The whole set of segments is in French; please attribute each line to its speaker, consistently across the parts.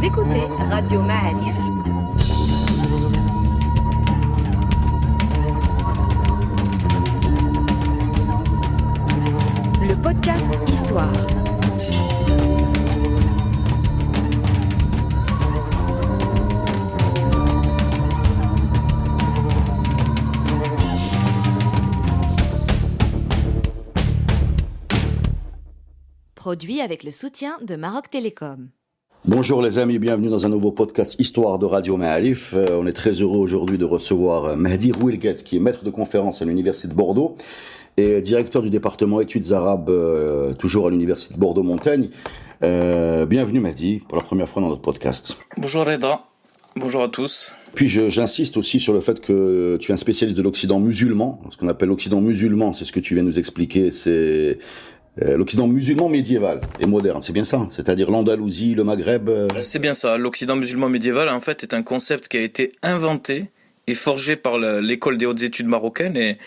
Speaker 1: écoutez Radio Ma'arif. Le podcast Histoire. Produit avec le soutien de Maroc Télécom.
Speaker 2: Bonjour les amis, bienvenue dans un nouveau podcast Histoire de Radio Ma'arif. On est très heureux aujourd'hui de recevoir Mehdi Rouilguet, qui est maître de conférence à l'Université de Bordeaux et directeur du département études arabes, toujours à l'Université de Bordeaux-Montaigne. Bienvenue Mehdi, pour la première fois dans notre podcast.
Speaker 3: Bonjour Reda, bonjour à tous.
Speaker 2: Puis j'insiste aussi sur le fait que tu es un spécialiste de l'Occident musulman. Ce qu'on appelle l'Occident musulman, c'est ce que tu viens de nous expliquer, c'est l'Occident musulman médiéval et moderne, c'est bien ça? C'est-à-dire l'Andalousie, le Maghreb
Speaker 3: C'est bien ça, l'Occident musulman médiéval en fait est un concept qui a été inventé et forgé par l'école des hautes études marocaines et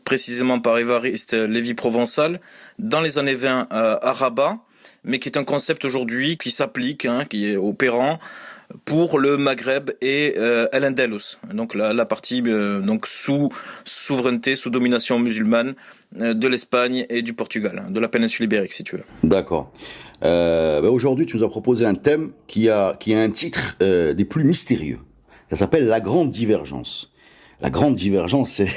Speaker 3: précisément par Évariste Lévy-Provençal dans les années 20 à Rabat, mais qui est un concept aujourd'hui qui s'applique, qui est opérant pour le Maghreb et Al-Andalus, donc la partie donc sous souveraineté, sous domination musulmane de l'Espagne et du Portugal, de la péninsule ibérique si tu veux.
Speaker 2: D'accord. Aujourd'hui, tu nous as proposé un thème qui a un titre des plus mystérieux. Ça s'appelle la grande divergence. La grande divergence, c'est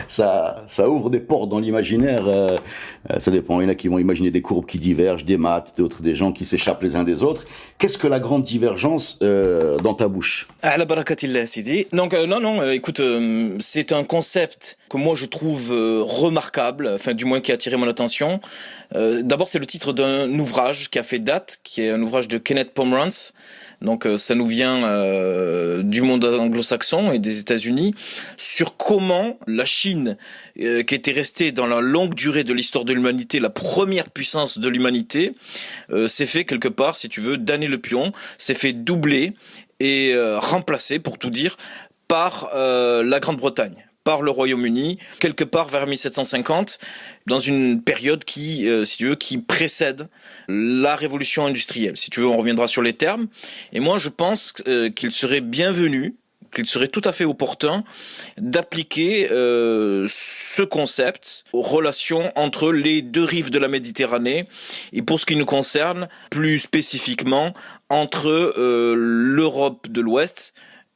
Speaker 2: ça ouvre des portes dans l'imaginaire. Ça dépend. Il y en a qui vont imaginer des courbes qui divergent, des maths, d'autres des gens qui s'échappent les uns des autres. Qu'est-ce que la grande divergence dans ta bouche?
Speaker 3: Ala barakatillah, Sidi. Donc écoute, c'est un concept que moi je trouve remarquable, enfin du moins qui a attiré mon attention. D'abord, c'est le titre d'un ouvrage qui a fait date, qui est un ouvrage de Kenneth Pomeranz. Donc ça nous vient du monde anglo-saxon et des États-Unis sur comment la Chine, qui était restée dans la longue durée de l'histoire de l'humanité, la première puissance de l'humanité, s'est fait quelque part, si tu veux, damner le pion, s'est fait doubler et remplacer, pour tout dire, par la Grande-Bretagne, par le Royaume-Uni, quelque part vers 1750, dans une période qui, si tu veux, qui précède la révolution industrielle. Si tu veux, on reviendra sur les termes. Et moi, je pense qu'il serait bienvenu, qu'il serait tout à fait opportun d'appliquer ce concept aux relations entre les deux rives de la Méditerranée et pour ce qui nous concerne, plus spécifiquement, entre l'Europe de l'Ouest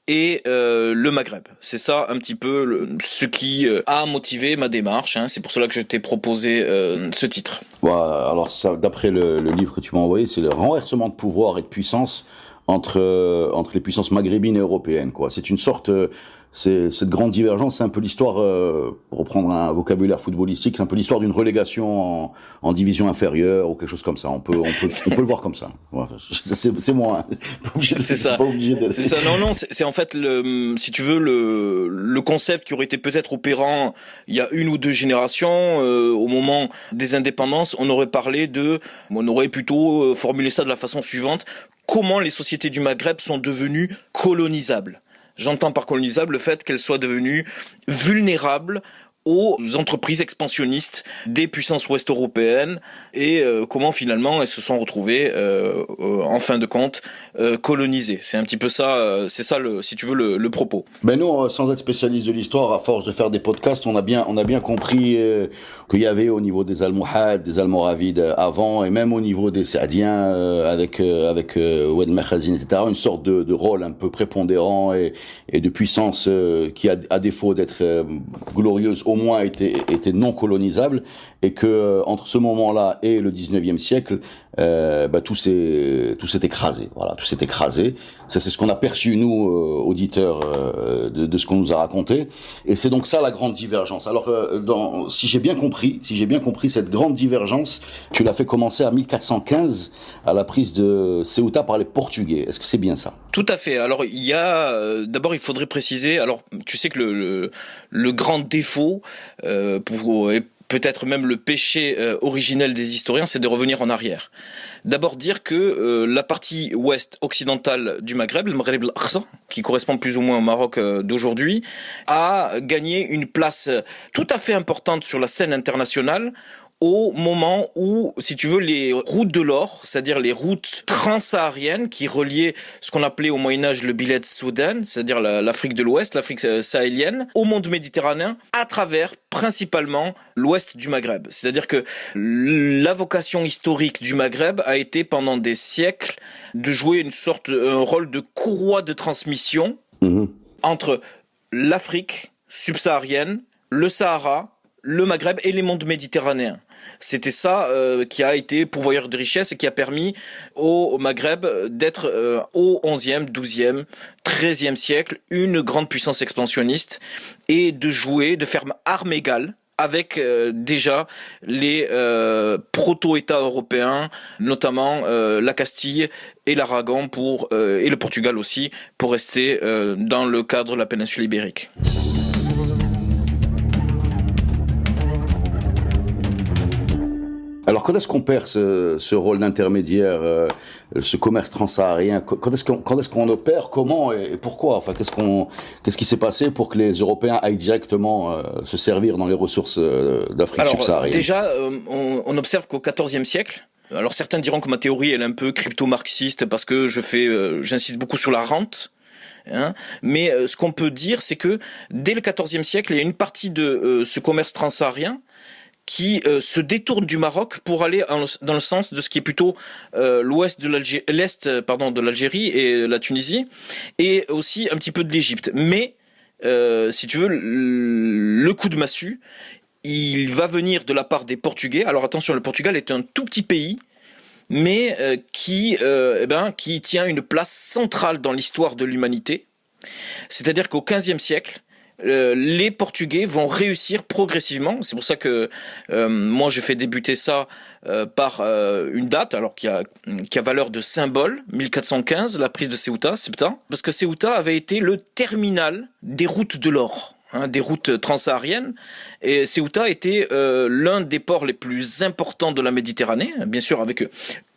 Speaker 3: et le Maghreb. C'est ça un petit peu ce qui a motivé ma démarche. C'est pour cela que je t'ai proposé ce titre.
Speaker 2: Alors ça, d'après le livre que tu m'as envoyé, c'est le renversement de pouvoir et de puissance entre les puissances maghrébines et européennes, quoi. C'est une sorte, cette grande divergence, c'est un peu l'histoire, pour reprendre un vocabulaire footballistique, c'est un peu l'histoire d'une relégation en division inférieure ou quelque chose comme ça. On peut le voir comme ça. Ouais, c'est moi.
Speaker 3: C'est ça. C'est ça. Non, c'est en fait si tu veux le concept qui aurait été peut-être opérant il y a une ou deux générations, au moment des indépendances, on aurait plutôt formulé ça de la façon suivante: comment les sociétés du Maghreb sont devenues colonisables. J'entends par colonisables le fait qu'elles soient devenues vulnérables aux entreprises expansionnistes des puissances ouest-européennes et comment finalement elles se sont retrouvées en fin de compte colonisées. C'est un petit peu ça, c'est ça si tu veux le propos.
Speaker 2: Ben nous, sans être spécialiste de l'histoire, à force de faire des podcasts, on a bien compris qu'il y avait au niveau des Almohades, des Almoravides avant, et même au niveau des Saadiens avec Oued Mekhazine, etc., une sorte de rôle un peu prépondérant et de puissance qui à défaut d'être glorieuse, au moins était non colonisable, et que entre ce moment-là et le 19e siècle, tout s'est écrasé. Voilà, tout s'est écrasé. Ça, c'est ce qu'on a perçu nous, auditeurs, de ce qu'on nous a raconté. Et c'est donc ça la grande divergence. Alors, si j'ai bien compris, cette grande divergence, tu l'as fait commencer à 1415 à la prise de Ceuta par les Portugais. Est-ce que c'est bien ça?
Speaker 3: Tout à fait. Alors, d'abord, il faudrait préciser. Alors, tu sais que le grand défaut et peut-être même le péché originel des historiens, c'est de revenir en arrière. D'abord dire que la partie ouest occidentale du Maghreb, le Maghreb al-Aqsa, qui correspond plus ou moins au Maroc d'aujourd'hui, a gagné une place tout à fait importante sur la scène internationale au moment où, si tu veux, les routes de l'or, c'est-à-dire les routes transsahariennes qui reliaient ce qu'on appelait au Moyen-Âge le Bilad Soudan, c'est-à-dire l'Afrique de l'Ouest, l'Afrique sahélienne, au monde méditerranéen, à travers principalement l'ouest du Maghreb. C'est-à-dire que la vocation historique du Maghreb a été pendant des siècles de jouer un rôle de courroie de transmission entre l'Afrique subsaharienne, le Sahara, le Maghreb et les mondes méditerranéens. C'était ça qui a été pourvoyeur de richesse et qui a permis au Maghreb d'être au 11e, 12e, 13e siècle une grande puissance expansionniste et de faire armes égales avec déjà les proto-États européens, notamment la Castille et l'Aragon et le Portugal aussi, pour rester dans le cadre de la péninsule ibérique.
Speaker 2: Alors, quand est-ce qu'on perd ce rôle d'intermédiaire, ce commerce transsaharien? Quand est-ce qu'on opère? Comment et pourquoi? Enfin, qu'est-ce qui s'est passé pour que les Européens aillent directement se servir dans les ressources d'Afrique subsaharienne?
Speaker 3: Déjà, on observe qu'au XIVe siècle, alors certains diront que ma théorie elle est un peu crypto-marxiste parce que j'insiste beaucoup sur la rente. Mais ce qu'on peut dire, c'est que dès le XIVe siècle, il y a une partie de ce commerce transsaharien qui se détourne du Maroc pour aller dans le sens de ce qui est plutôt l'est de l'Algérie et la Tunisie, et aussi un petit peu de l'Égypte. Mais si tu veux, le coup de massue, il va venir de la part des Portugais. Alors attention, le Portugal est un tout petit pays, mais qui tient une place centrale dans l'histoire de l'humanité. C'est-à-dire qu'au XVe siècle, les Portugais vont réussir progressivement. C'est pour ça que moi je fais débuter ça par une date, alors qui a valeur de symbole, 1415, la prise de Ceuta, parce que Ceuta avait été le terminal des routes de l'or. Des routes transsahariennes, et Ceuta était l'un des ports les plus importants de la Méditerranée, bien sûr avec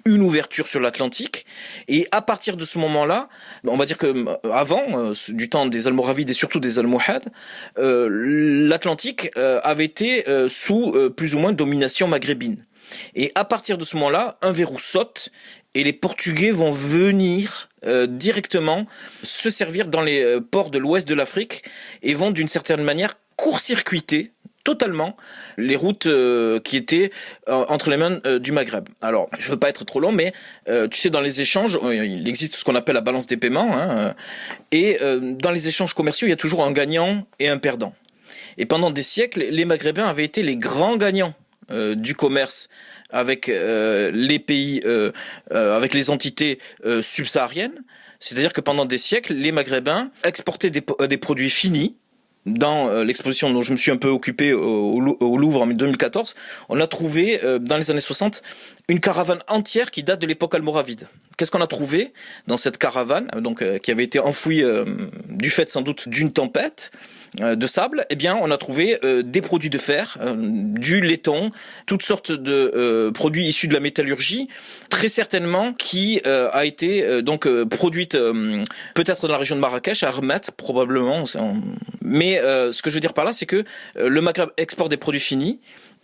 Speaker 3: une ouverture sur l'Atlantique, et à partir de ce moment-là, on va dire que avant, du temps des Almoravides et surtout des Almohades, l'Atlantique avait été sous plus ou moins domination maghrébine. Et à partir de ce moment-là, un verrou saute et les Portugais vont venir directement se servir dans les ports de l'ouest de l'Afrique et vont d'une certaine manière court-circuiter totalement les routes qui étaient entre les mains du Maghreb. Alors, je veux pas être trop long, mais tu sais, dans les échanges, il existe ce qu'on appelle la balance des paiements, et dans les échanges commerciaux, il y a toujours un gagnant et un perdant. Et pendant des siècles, les Maghrébins avaient été les grands gagnants du commerce avec les pays, avec les entités subsahariennes. C'est-à-dire que pendant des siècles, les Maghrébins exportaient des produits finis. Dans l'exposition dont je me suis un peu occupé au Louvre en 2014, on a trouvé dans les années 60 une caravane entière qui date de l'époque almoravide. Qu'est-ce qu'on a trouvé dans cette caravane, donc qui avait été enfouie du fait sans doute d'une tempête de sable? Eh bien, on a trouvé des produits de fer, du laiton, toutes sortes de produits issus de la métallurgie, très certainement qui a été produite peut-être dans la région de Marrakech, à Hermet probablement. Mais ce que je veux dire par là, c'est que le Maghreb exporte des produits finis.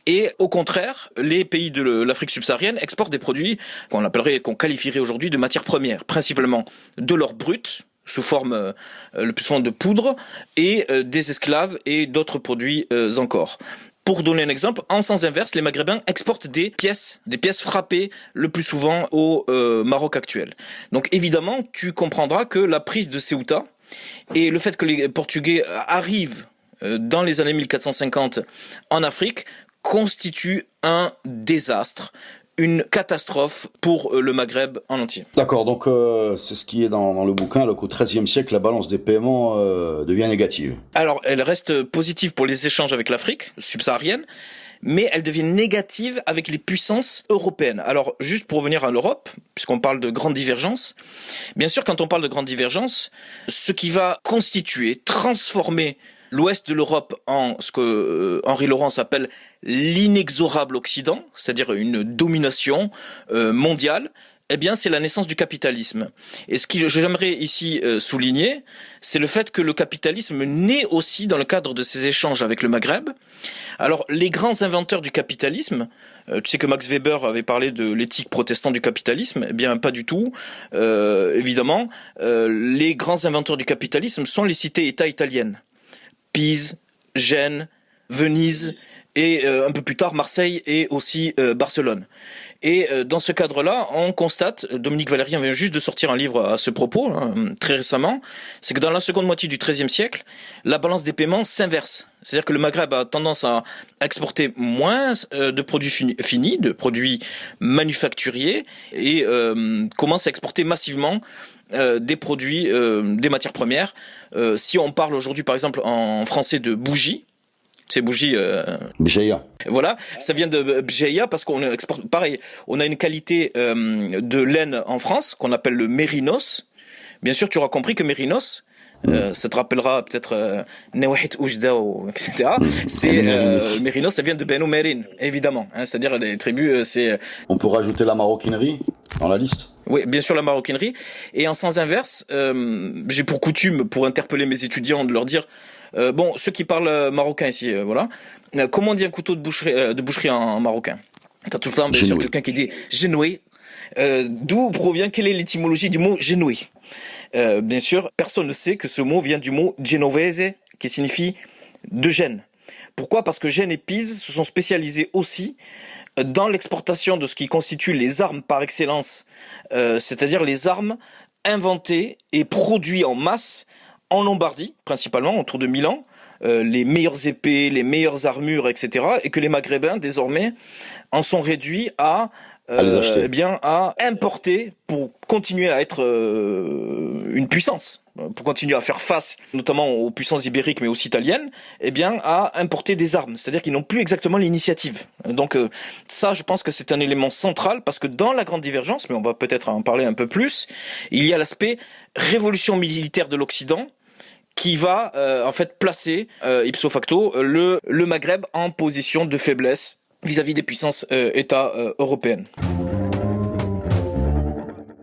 Speaker 3: Et au contraire, les pays de l'Afrique subsaharienne exportent des produits qu'on qualifierait aujourd'hui de matières premières, principalement de l'or brut, sous forme le plus souvent de poudre, et des esclaves et d'autres produits encore. Pour donner un exemple, en sens inverse, les Maghrébins exportent des pièces frappées le plus souvent au Maroc actuel. Donc évidemment, tu comprendras que la prise de Ceuta et le fait que les Portugais arrivent dans les années 1450 en Afrique constitue un désastre, une catastrophe pour le Maghreb en entier.
Speaker 2: D'accord, donc c'est ce qui est dans le bouquin, qu'au XIIIe siècle, la balance des paiements devient négative.
Speaker 3: Alors, elle reste positive pour les échanges avec l'Afrique subsaharienne, mais elle devient négative avec les puissances européennes. Alors, juste pour revenir à l'Europe, puisqu'on parle de grande divergence, bien sûr, quand on parle de grande divergence, ce qui va constituer, transformer l'ouest de l'Europe en ce que Henri Laurens appelle l'inexorable Occident, c'est-à-dire une domination mondiale, eh bien, c'est la naissance du capitalisme. Et ce que j'aimerais ici souligner, c'est le fait que le capitalisme naît aussi dans le cadre de ces échanges avec le Maghreb. Alors, les grands inventeurs du capitalisme Tu sais que Max Weber avait parlé de l'éthique protestante du capitalisme. Eh bien, pas du tout. Évidemment, les grands inventeurs du capitalisme sont les cités-États italiennes. Pise, Gênes, Venise et un peu plus tard Marseille et aussi Barcelone. Et dans ce cadre-là, on constate, Dominique Valérien vient juste de sortir un livre à ce propos, hein, très récemment, c'est que dans la seconde moitié du XIIIe siècle, la balance des paiements s'inverse. C'est-à-dire que le Maghreb a tendance à exporter moins de produits finis, de produits manufacturiers, et commence à exporter massivement des produits, des matières premières. Si on parle aujourd'hui, par exemple, en français de bougies, ces bougies,
Speaker 2: Bjeya.
Speaker 3: voilà, ça vient de Bjeya parce qu'on exporte, pareil, on a une qualité de laine en France qu'on appelle le mérinos. Bien sûr, tu auras compris que mérinos, ça te rappellera peut-être Newahit Oujda, etc. C'est mérinos, ça vient de Beno Merin, évidemment. Hein, c'est-à-dire des tribus, c'est.
Speaker 2: On peut rajouter la maroquinerie dans la liste.
Speaker 3: Oui, bien sûr, la maroquinerie. Et en sens inverse, j'ai pour coutume, pour interpeller mes étudiants, de leur dire, bon, ceux qui parlent marocain ici, voilà, comment on dit un couteau de boucherie en marocain? T'as tout le temps, bien sûr, quelqu'un qui dit genoué. D'où provient, quelle est l'étymologie du mot genoué? Bien sûr, personne ne sait que ce mot vient du mot genovese, qui signifie de Gênes. Pourquoi? Parce que Gênes et Pise se sont spécialisés aussi dans l'exportation de ce qui constitue les armes par excellence, c'est-à-dire les armes inventées et produites en masse en Lombardie, principalement autour de Milan, les meilleures épées, les meilleures armures, etc. Et que les Maghrébins, désormais, en sont réduits à
Speaker 2: les acheter.
Speaker 3: eh bien, à importer pour continuer à être une puissance, pour continuer à faire face, notamment aux puissances ibériques, mais aussi italiennes, eh bien, à importer des armes. C'est-à-dire qu'ils n'ont plus exactement l'initiative. Donc, ça, je pense que c'est un élément central, parce que dans la grande divergence, mais on va peut-être en parler un peu plus, il y a l'aspect révolution militaire de l'Occident, qui va en fait placer ipso facto le Maghreb en position de faiblesse vis-à-vis des puissances États européennes.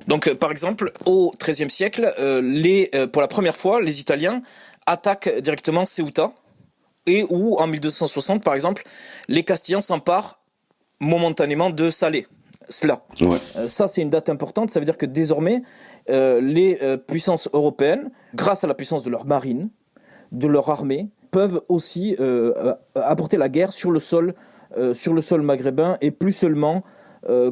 Speaker 3: Donc par exemple, au XIIIe siècle, pour la première fois, les Italiens attaquent directement Ceuta, et où en 1260 par exemple, les Castillans s'emparent momentanément de Salé.
Speaker 2: Ouais.
Speaker 3: Ça c'est une date importante, ça veut dire que désormais les puissances européennes, grâce à la puissance de leur marine, de leur armée, peuvent aussi apporter la guerre sur le sol maghrébin, et plus seulement,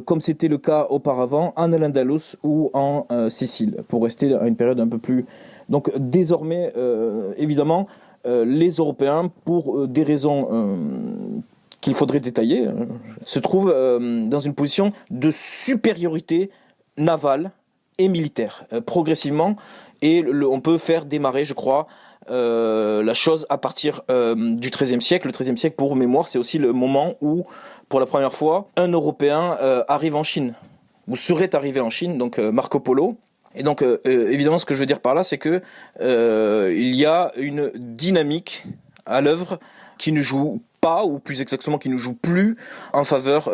Speaker 3: comme c'était le cas auparavant, en Al-Andalus ou en Sicile, pour rester à une période un peu plus... Donc désormais, évidemment, les Européens, pour des raisons qu'il faudrait détailler, se trouvent dans une position de supériorité navale et militaire, progressivement, et on peut faire démarrer, je crois, la chose à partir du XIIIe siècle. Le XIIIe siècle, pour mémoire, c'est aussi le moment où, pour la première fois, un Européen arrive en Chine, ou serait arrivé en Chine, donc Marco Polo. Et donc, évidemment, ce que je veux dire par là, c'est que il y a une dynamique à l'œuvre qui ne joue pas, ou plus exactement qui ne joue plus en faveur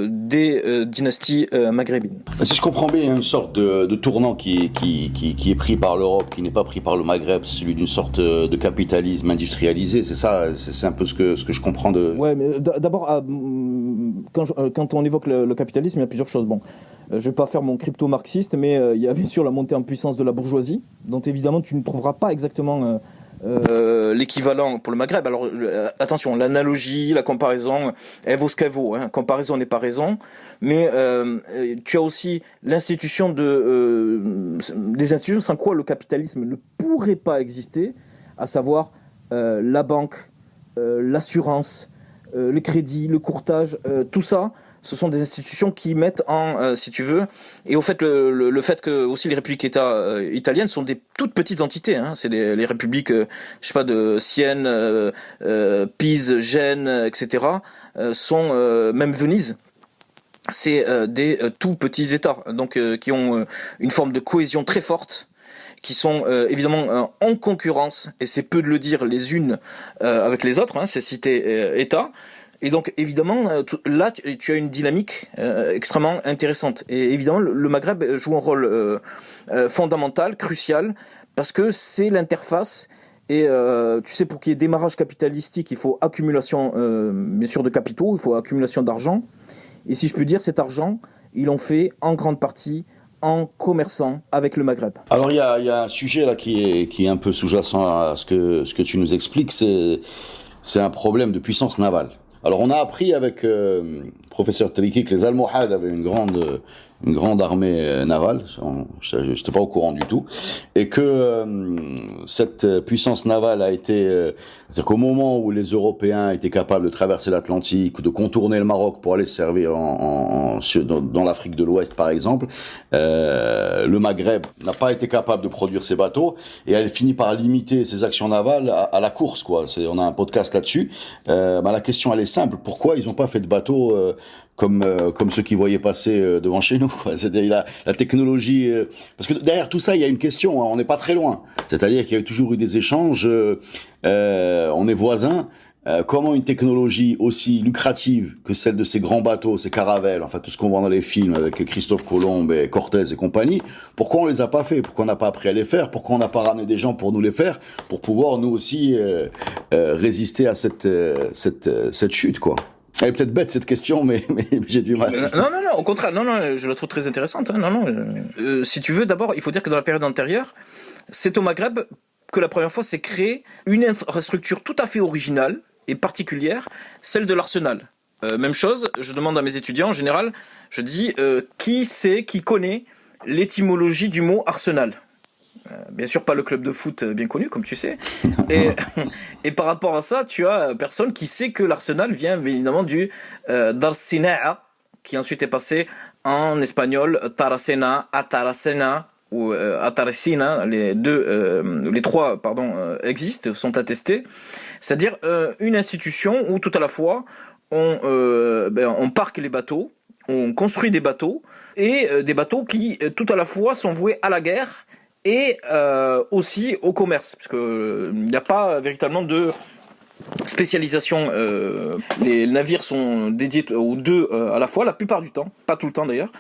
Speaker 3: des dynasties maghrébines.
Speaker 2: Si je comprends bien, il y a une sorte de tournant qui est pris par l'Europe, qui n'est pas pris par le Maghreb, c'est celui d'une sorte de capitalisme industrialisé, c'est ça, c'est un peu ce que je comprends de...
Speaker 4: Ouais, mais d'abord, quand on évoque le capitalisme, il y a plusieurs choses. Bon, je vais pas faire mon crypto-marxiste, mais il y a bien sûr la montée en puissance de la bourgeoisie, dont évidemment tu ne trouveras pas exactement...
Speaker 3: l'équivalent pour le Maghreb. Alors attention, l'analogie, la comparaison, elle vaut ce qu'elle vaut. Hein. Comparaison n'est pas raison, mais tu as aussi l'institution des institutions sans quoi le capitalisme ne pourrait pas exister, à savoir la banque, l'assurance, le crédit, le courtage, tout ça. Ce sont des institutions qui mettent en, si tu veux, et au fait le fait que aussi les républiques États italiennes sont des toutes petites entités, hein, c'est les républiques, je sais pas, de Sienne, Pise, Gênes, etc. Sont même Venise. C'est des tout petits États, donc qui ont une forme de cohésion très forte, qui sont évidemment en concurrence, et c'est peu de le dire, les unes avec les autres, hein, ces cités États. Et donc évidemment là tu as une dynamique extrêmement intéressante, et évidemment le Maghreb joue un rôle fondamental, crucial, parce que c'est l'interface, et tu sais, pour qu'il y ait démarrage capitalistique, il faut accumulation bien sûr de capitaux, il faut accumulation d'argent,
Speaker 4: Et si je peux dire, cet argent, ils l'ont fait en grande partie en commerçant avec le Maghreb.
Speaker 2: Alors il y a un sujet là qui est un peu sous-jacent à ce que tu nous expliques, c'est un problème de puissance navale. Alors on a appris avec professeur Triki que les Almohades avaient une grande armée navale, je n'étais pas au courant du tout, et que cette puissance navale a été, c'est-à-dire qu'au moment où les Européens étaient capables de traverser l'Atlantique, de contourner le Maroc pour aller servir dans l'Afrique de l'Ouest par exemple, le Maghreb n'a pas été capable de produire ces bateaux, et elle finit par limiter ses actions navales à la course, quoi. On a un podcast là-dessus. La question elle est simple, pourquoi ils n'ont pas fait de bateaux comme ceux qui voyaient passer devant chez nous, quoi. C'est-à-dire la technologie, parce que derrière tout ça il y a une question, hein, on n'est pas très loin, c'est-à-dire qu'il y a toujours eu des échanges, on est voisins. Comment une technologie aussi lucrative que celle de ces grands bateaux, ces caravelles, enfin tout ce qu'on voit dans les films avec Christophe Colomb et Cortés et compagnie, pourquoi on les a pas fait? Pourquoi on n'a pas appris à les faire? Pourquoi on n'a pas ramené des gens pour nous les faire, pour pouvoir nous aussi résister à cette chute, quoi? Elle est peut-être bête cette question, mais j'ai du mal.
Speaker 3: Non, au contraire, non, je la trouve très intéressante. Hein, si tu veux, d'abord, il faut dire que dans la période antérieure, c'est au Maghreb que la première fois s'est créée une infrastructure tout à fait originale et particulière, celle de l'arsenal. Même chose, je demande à mes étudiants en général, je dis qui connaît l'étymologie du mot arsenal. Bien sûr pas le club de foot bien connu comme tu sais, et par rapport à ça tu as personne qui sait que l'arsenal vient évidemment du d'Arsina'a, qui ensuite est passé en espagnol Taracena, Ataracena ou Ataracina, les trois existent, sont attestés, c'est-à-dire une institution où tout à la fois on parque les bateaux, on construit des bateaux, et des bateaux qui tout à la fois sont voués à la guerre et aussi au commerce, parce que il n'y a pas véritablement de spécialisation. Les navires sont dédiés aux deux à la fois, la plupart du temps, pas tout le temps d'ailleurs.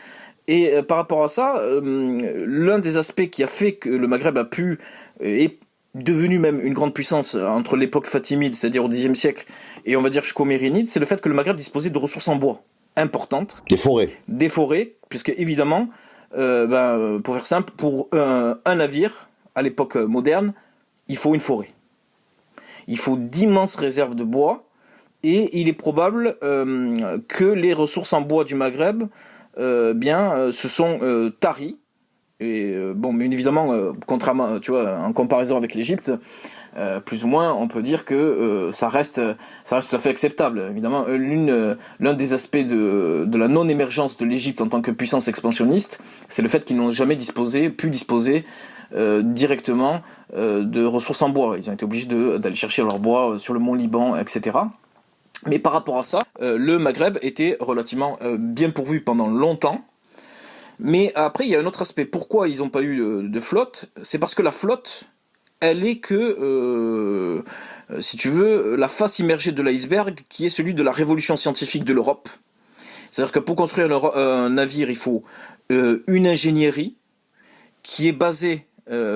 Speaker 3: Et par rapport à ça, l'un des aspects qui a fait que le Maghreb a pu est devenu même une grande puissance entre l'époque fatimide, c'est-à-dire au Xe siècle, et on va dire jusqu'au mérinide, c'est le fait que le Maghreb disposait de ressources en bois importantes. Des forêts, puisque évidemment, pour faire simple, pour un navire, à l'époque moderne, il faut une forêt. Il faut d'immenses réserves de bois, et il est probable que les ressources en bois du Maghreb se sont taries. Et mais évidemment, contrairement, tu vois, en comparaison avec l'Égypte, plus ou moins, on peut dire que ça reste tout à fait acceptable. Évidemment, l'un des aspects de la non-émergence de l'Égypte en tant que puissance expansionniste, c'est le fait qu'ils n'ont jamais pu disposer directement de ressources en bois. Ils ont été obligés d'aller chercher leur bois sur le mont Liban, etc. Mais par rapport à ça, le Maghreb était relativement bien pourvu pendant longtemps. Mais après, il y a un autre aspect. Pourquoi ils n'ont pas eu de flotte ? C'est parce que la flotte, elle est que, si tu veux, la face immergée de l'iceberg, qui est celui de la révolution scientifique de l'Europe. C'est-à-dire que pour construire un navire, il faut une ingénierie qui est basée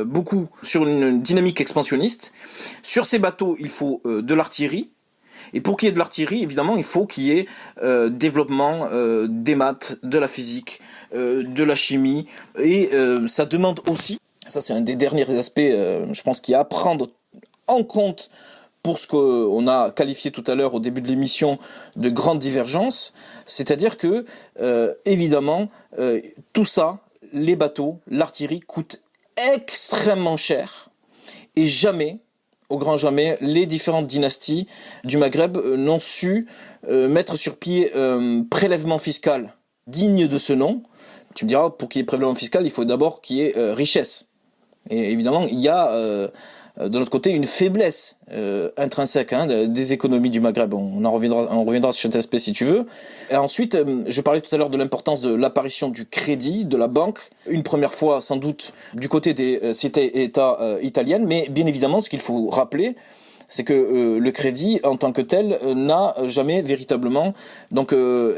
Speaker 3: beaucoup sur une dynamique expansionniste. Sur ces bateaux, il faut de l'artillerie. Et pour qu'il y ait de l'artillerie, évidemment, il faut qu'il y ait développement des maths, de la physique, de la chimie. Et ça demande aussi, ça c'est un des derniers aspects, je pense, qu'il y a à prendre en compte pour ce qu'on a qualifié tout à l'heure au début de l'émission de grande divergence. C'est-à-dire que, évidemment, tout ça, les bateaux, l'artillerie, coûte extrêmement cher. Et jamais, au grand jamais, les différentes dynasties du Maghreb n'ont su mettre sur pied prélèvement fiscal digne de ce nom. Tu me diras, pour qu'il y ait prélèvement fiscal, il faut d'abord qu'il y ait richesse. Et évidemment, il y a de l'autre côté une faiblesse intrinsèque des économies du Maghreb. On reviendra sur cet aspect si tu veux. Et ensuite, je parlais tout à l'heure de l'importance de l'apparition du crédit, de la banque, une première fois sans doute du côté des cités-États italiennes, mais bien évidemment, ce qu'il faut rappeler, c'est que le crédit en tant que tel n'a jamais véritablement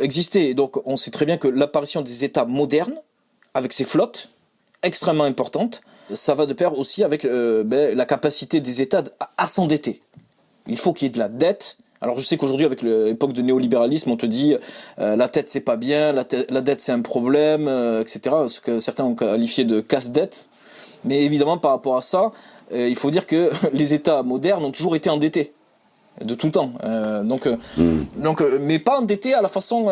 Speaker 3: existé. Donc on sait très bien que l'apparition des États modernes, avec ces flottes extrêmement importantes, ça va de pair aussi avec la capacité des États à s'endetter. Il faut qu'il y ait de la dette Alors je sais qu'aujourd'hui avec l'époque de néolibéralisme, on te dit la tête c'est pas bien, la dette c'est un problème, etc. Ce que certains ont qualifié de casse-dette. Mais évidemment par rapport à ça, il faut dire que les États modernes ont toujours été endettés. De tout temps, donc, mais pas endettés à la façon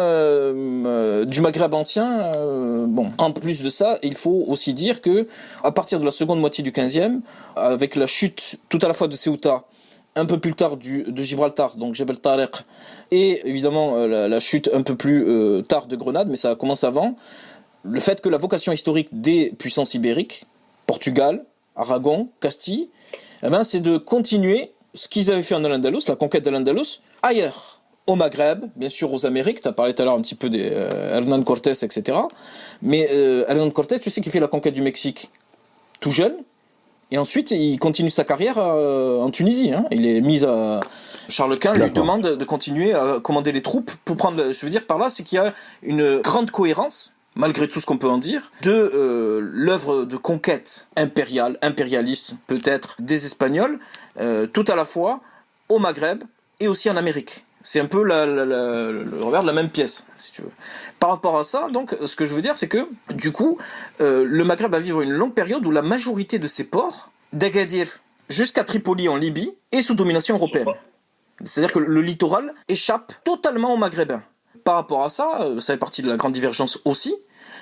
Speaker 3: du Maghreb ancien. Bon, en plus de ça, il faut aussi dire que à partir de la seconde moitié du 15e, avec la chute tout à la fois de Ceuta, un peu plus tard de Gibraltar, donc Jebel Tariq, et évidemment la chute un peu plus tard de Grenade, mais ça commence avant. Le fait que la vocation historique des puissances ibériques, Portugal, Aragon, Castille, eh ben, c'est de continuer ce qu'ils avaient fait en Al-Andalus, la conquête d'Al-Andalus, ailleurs, au Maghreb, bien sûr aux Amériques, tu as parlé tout à l'heure un petit peu des Hernán Cortés, etc. Mais Hernán Cortés, tu sais qu'il fait la conquête du Mexique tout jeune, et ensuite il continue sa carrière en Tunisie. Hein. Il est mis à... Charles Quint lui demande de continuer à commander les troupes pour prendre... Je veux dire par là, c'est qu'il y a une grande cohérence, malgré tout ce qu'on peut en dire, de l'œuvre de conquête impérialiste peut-être, des Espagnols, tout à la fois au Maghreb et aussi en Amérique. C'est un peu le revers de la même pièce, si tu veux. Par rapport à ça, donc, ce que je veux dire, c'est que, du coup, le Maghreb va vivre une longue période où la majorité de ses ports, d'Agadir jusqu'à Tripoli en Libye, est sous domination européenne. C'est-à-dire que le littoral échappe totalement aux Maghrébins. Par rapport à ça, ça fait partie de la grande divergence aussi.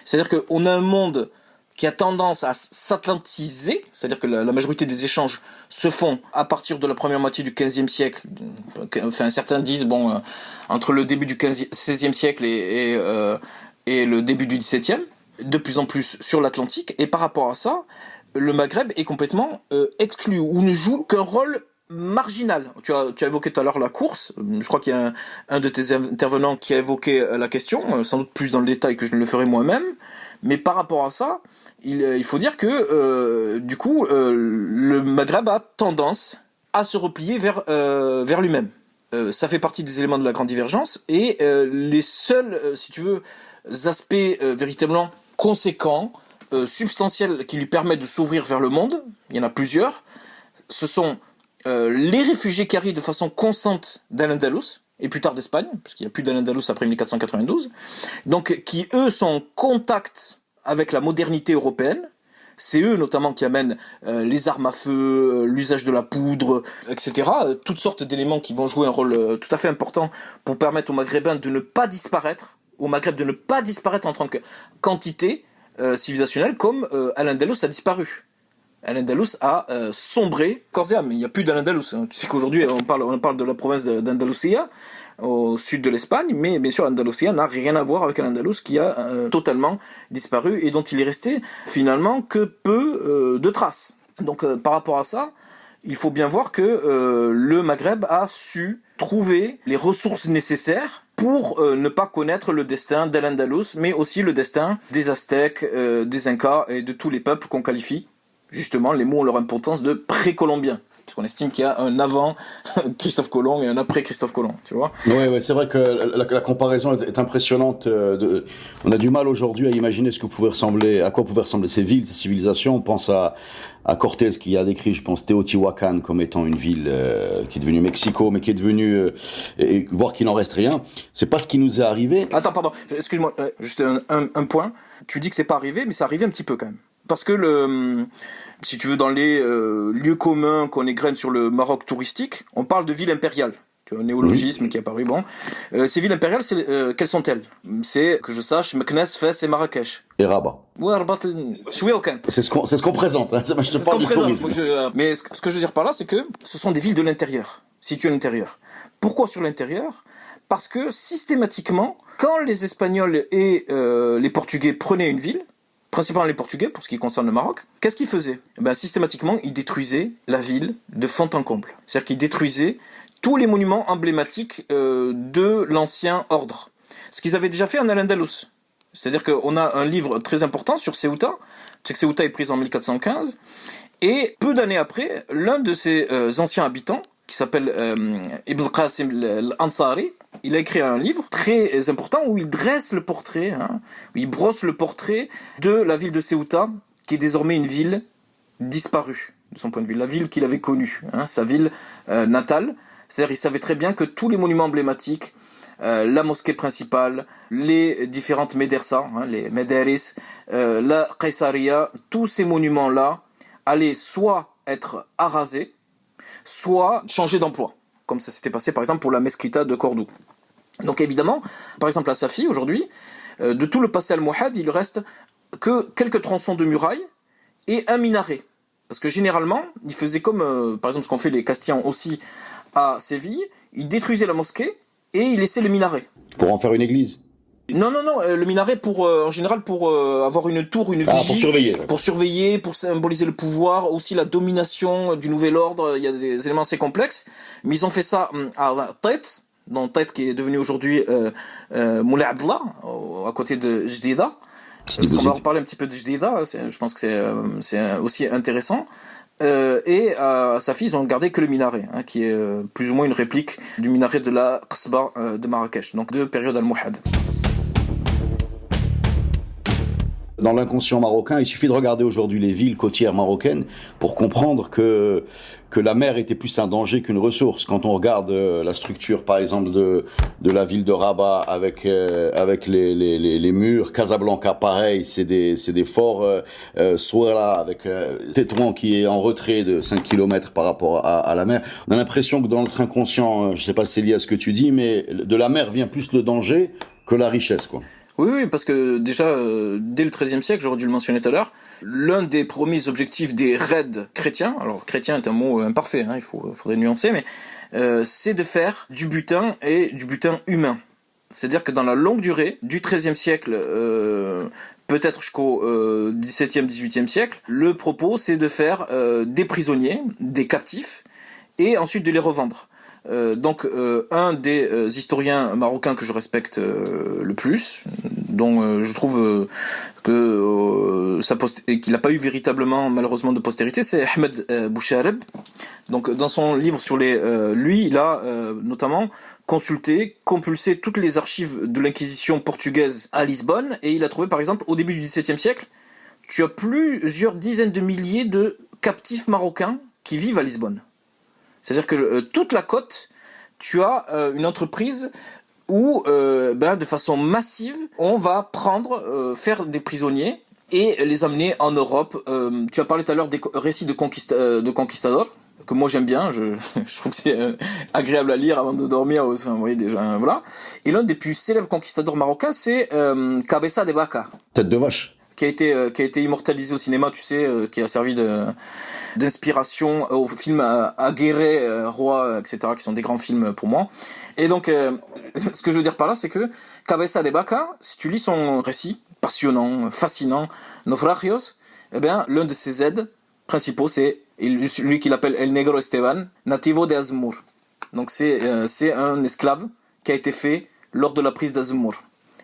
Speaker 3: C'est-à-dire qu'on a un monde qui a tendance à s'atlantiser, c'est-à-dire que la majorité des échanges se font à partir de la première moitié du XVe siècle. Enfin, certains disent, bon, entre le début du XVIe siècle et le début du XVIIe, de plus en plus sur l'Atlantique. Et par rapport à ça, le Maghreb est complètement exclu, ou ne joue qu'un rôle marginal. Tu as évoqué tout à l'heure la course. Je crois qu'il y a un de tes intervenants qui a évoqué la question, sans doute plus dans le détail que je ne le ferai moi-même. Mais par rapport à ça, il faut dire que du coup, le Maghreb a tendance à se replier vers lui-même. Ça fait partie des éléments de la grande divergence, et les seuls, si tu veux, aspects véritablement conséquents, substantiels, qui lui permettent de s'ouvrir vers le monde, il y en a plusieurs, ce sont les réfugiés qui arrivent de façon constante d'Al-Andalus, et plus tard d'Espagne, parce qu'il n'y a plus d'Al-Andalus après 1492, donc qui eux sont en contact avec la modernité européenne. C'est eux notamment qui amènent les armes à feu, l'usage de la poudre, etc. Toutes sortes d'éléments qui vont jouer un rôle tout à fait important pour permettre aux Maghrébins de ne pas disparaître, au Maghreb de ne pas disparaître en tant que quantité civilisationnelle, comme Al-Andalus a disparu. Al-Andalus a sombré corps et âme. Il n'y a plus d'Al-Andalus. Tu sais qu'aujourd'hui on parle de la province d'Andalusia au sud de l'Espagne, mais bien sûr l'Andalusia n'a rien à voir avec l'Andalus qui a totalement disparu et dont il est resté finalement que peu de traces. Donc par rapport à ça, il faut bien voir que le Maghreb a su trouver les ressources nécessaires pour ne pas connaître le destin d'Al-Andalus, mais aussi le destin des Aztèques, des Incas et de tous les peuples qu'on qualifie, justement, les mots ont leur importance, de pré-colombiens. Parce qu'on estime qu'il y a un avant Christophe Colomb et un après Christophe Colomb, tu vois.
Speaker 2: Ouais, c'est vrai que la comparaison est impressionnante. On a du mal aujourd'hui à imaginer à quoi pouvaient ressembler ces villes, ces civilisations. On pense à Cortés qui a décrit, je pense, Teotihuacan comme étant une ville qui est devenue Mexico, mais qui est devenue, voire qu'il n'en reste rien. C'est pas ce qui nous est arrivé.
Speaker 3: Attends, pardon, excuse-moi, juste un point. Tu dis que c'est pas arrivé, mais c'est arrivé un petit peu quand même. Parce que si tu veux, dans les lieux communs qu'on égrène sur le Maroc touristique, on parle de villes impériales. Tu vois, un néologisme qui est apparu. Bon, ces villes impériales, quelles sont-elles? C'est, que je sache, Meknes, Fès et Marrakech.
Speaker 2: Et Rabat.
Speaker 3: Ouais, Rabat,
Speaker 2: c'est ce qu'on présente. Hein. Je te parle du tourisme.
Speaker 3: Mais ce que je veux dire par là, c'est que ce sont des villes de l'intérieur, situées à l'intérieur. Pourquoi sur l'intérieur? Parce que systématiquement, quand les Espagnols et les Portugais prenaient une ville, principalement les Portugais, pour ce qui concerne le Maroc, qu'est-ce qu'ils faisaient? Systématiquement, ils détruisaient la ville de fond en comble. C'est-à-dire qu'ils détruisaient tous les monuments emblématiques de l'ancien ordre. Ce qu'ils avaient déjà fait en Al-Andalus. C'est-à-dire qu'on a un livre très important sur Ceuta. Tu sais que Ceuta est prise en 1415. Et peu d'années après, l'un de ces anciens habitants, qui s'appelle Ibn Qasim al-Ansari, il a écrit un livre très important où il dresse le portrait, où il brosse le portrait de la ville de Ceuta, qui est désormais une ville disparue, de son point de vue, la ville qu'il avait connue, sa ville natale, C'est-à-dire, ils savaient très bien que tous les monuments emblématiques, la mosquée principale, les différentes médersas, les médaris, la Qaïsaria, tous ces monuments-là allaient soit être arasés, soit changer d'emploi, comme ça s'était passé par exemple pour la mesquita de Cordoue. Donc évidemment, par exemple à Safi aujourd'hui, de tout le passé almohade, il reste que quelques tronçons de murailles et un minaret. Parce que généralement, ils faisaient comme, par exemple ce qu'ont fait les Castillans aussi à Séville, ils détruisaient la mosquée et ils laissaient le minaret.
Speaker 2: Pour en faire une église?
Speaker 3: Non, le minaret en général pour avoir une tour, une vigie.
Speaker 2: Pour surveiller.
Speaker 3: Pour surveiller, pour symboliser le pouvoir, aussi la domination du nouvel ordre, il y a des éléments assez complexes. Mais ils ont fait ça à Tête, dans Tête qui est devenu aujourd'hui Moulay Abdallah, à côté de Jdida. Parce qu'on va reparler un petit peu de Jdida, je pense que c'est aussi intéressant. Et à Safi, ils ont gardé que le minaret, qui est plus ou moins une réplique du minaret de la Qasba de Marrakech, donc de période almohade.
Speaker 2: Dans l'inconscient marocain, il suffit de regarder aujourd'hui les villes côtières marocaines pour comprendre que la mer était plus un danger qu'une ressource. Quand on regarde la structure, par exemple, de la ville de Rabat avec les murs, Casablanca, pareil, c'est des forts, Souara avec Tétouan qui est en retrait de 5 km par rapport à la mer. On a l'impression que dans notre inconscient, je sais pas si c'est lié à ce que tu dis, mais de la mer vient plus le danger que la richesse, quoi.
Speaker 3: Oui, parce que déjà, dès le XIIIe siècle, j'aurais dû le mentionner tout à l'heure, l'un des premiers objectifs des raids chrétiens, alors chrétien est un mot imparfait, il faudrait nuancer, mais c'est de faire du butin et du butin humain. C'est-à-dire que dans la longue durée, du XIIIe siècle, peut-être jusqu'au XVIIe, XVIIIe siècle, le propos c'est de faire des prisonniers, des captifs, et ensuite de les revendre. Donc un des historiens marocains que je respecte le plus, dont je trouve qu'il n'a pas eu véritablement malheureusement de postérité, c'est Ahmed Bouchareb. Donc dans son livre sur lui, il a notamment compulsé toutes les archives de l'Inquisition portugaise à Lisbonne, et il a trouvé par exemple au début du XVIIe siècle, tu as plusieurs dizaines de milliers de captifs marocains qui vivent à Lisbonne. C'est-à-dire que toute la côte, tu as une entreprise où, de façon massive, on va faire des prisonniers et les amener en Europe. Tu as parlé tout à l'heure des récits de conquistadors, que moi j'aime bien, je trouve que c'est agréable à lire avant de dormir, vous voyez déjà, voilà. Et l'un des plus célèbres conquistadors marocains, c'est Cabeza de Vaca.
Speaker 2: Tête de vache.
Speaker 3: Qui a été immortalisé au cinéma, tu sais, qui a servi d'inspiration au film Aguirre, Roi, etc., qui sont des grands films pour moi. Et donc, ce que je veux dire par là, c'est que Cabeza de Vaca, si tu lis son récit, passionnant, fascinant, Naufragios, eh bien, l'un de ses aides principaux, c'est lui qu'il appelle El Negro Esteban, nativo de Azmour. Donc c'est un esclave qui a été fait lors de la prise d'Azmour.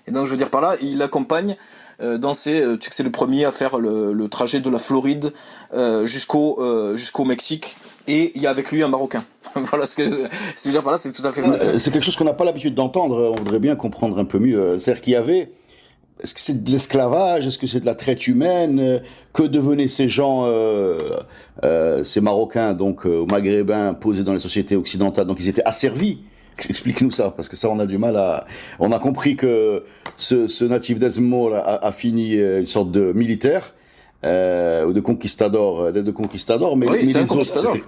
Speaker 3: Et donc je veux dire par là, il accompagne tu sais que c'est le premier à faire le trajet de la Floride jusqu'au Mexique, et il y a avec lui un Marocain. Voilà ce que je veux dire par là, c'est tout à fait possible.
Speaker 2: C'est quelque chose qu'on n'a pas l'habitude d'entendre, on voudrait bien comprendre un peu mieux. C'est-à-dire qu'il y avait... Est-ce que c'est de l'esclavage? Est-ce que c'est de la traite humaine? Que devenaient ces gens, ces Marocains, donc maghrébins, posés dans les sociétés occidentales? Donc ils étaient asservis. Explique-nous ça, parce que ça on a du mal à... On a compris que ce natif d'Azmour a fini une sorte de militaire, ou de conquistador, mais,
Speaker 3: oui,
Speaker 2: mais
Speaker 3: c'est
Speaker 2: les
Speaker 3: un conquistador.
Speaker 2: autres,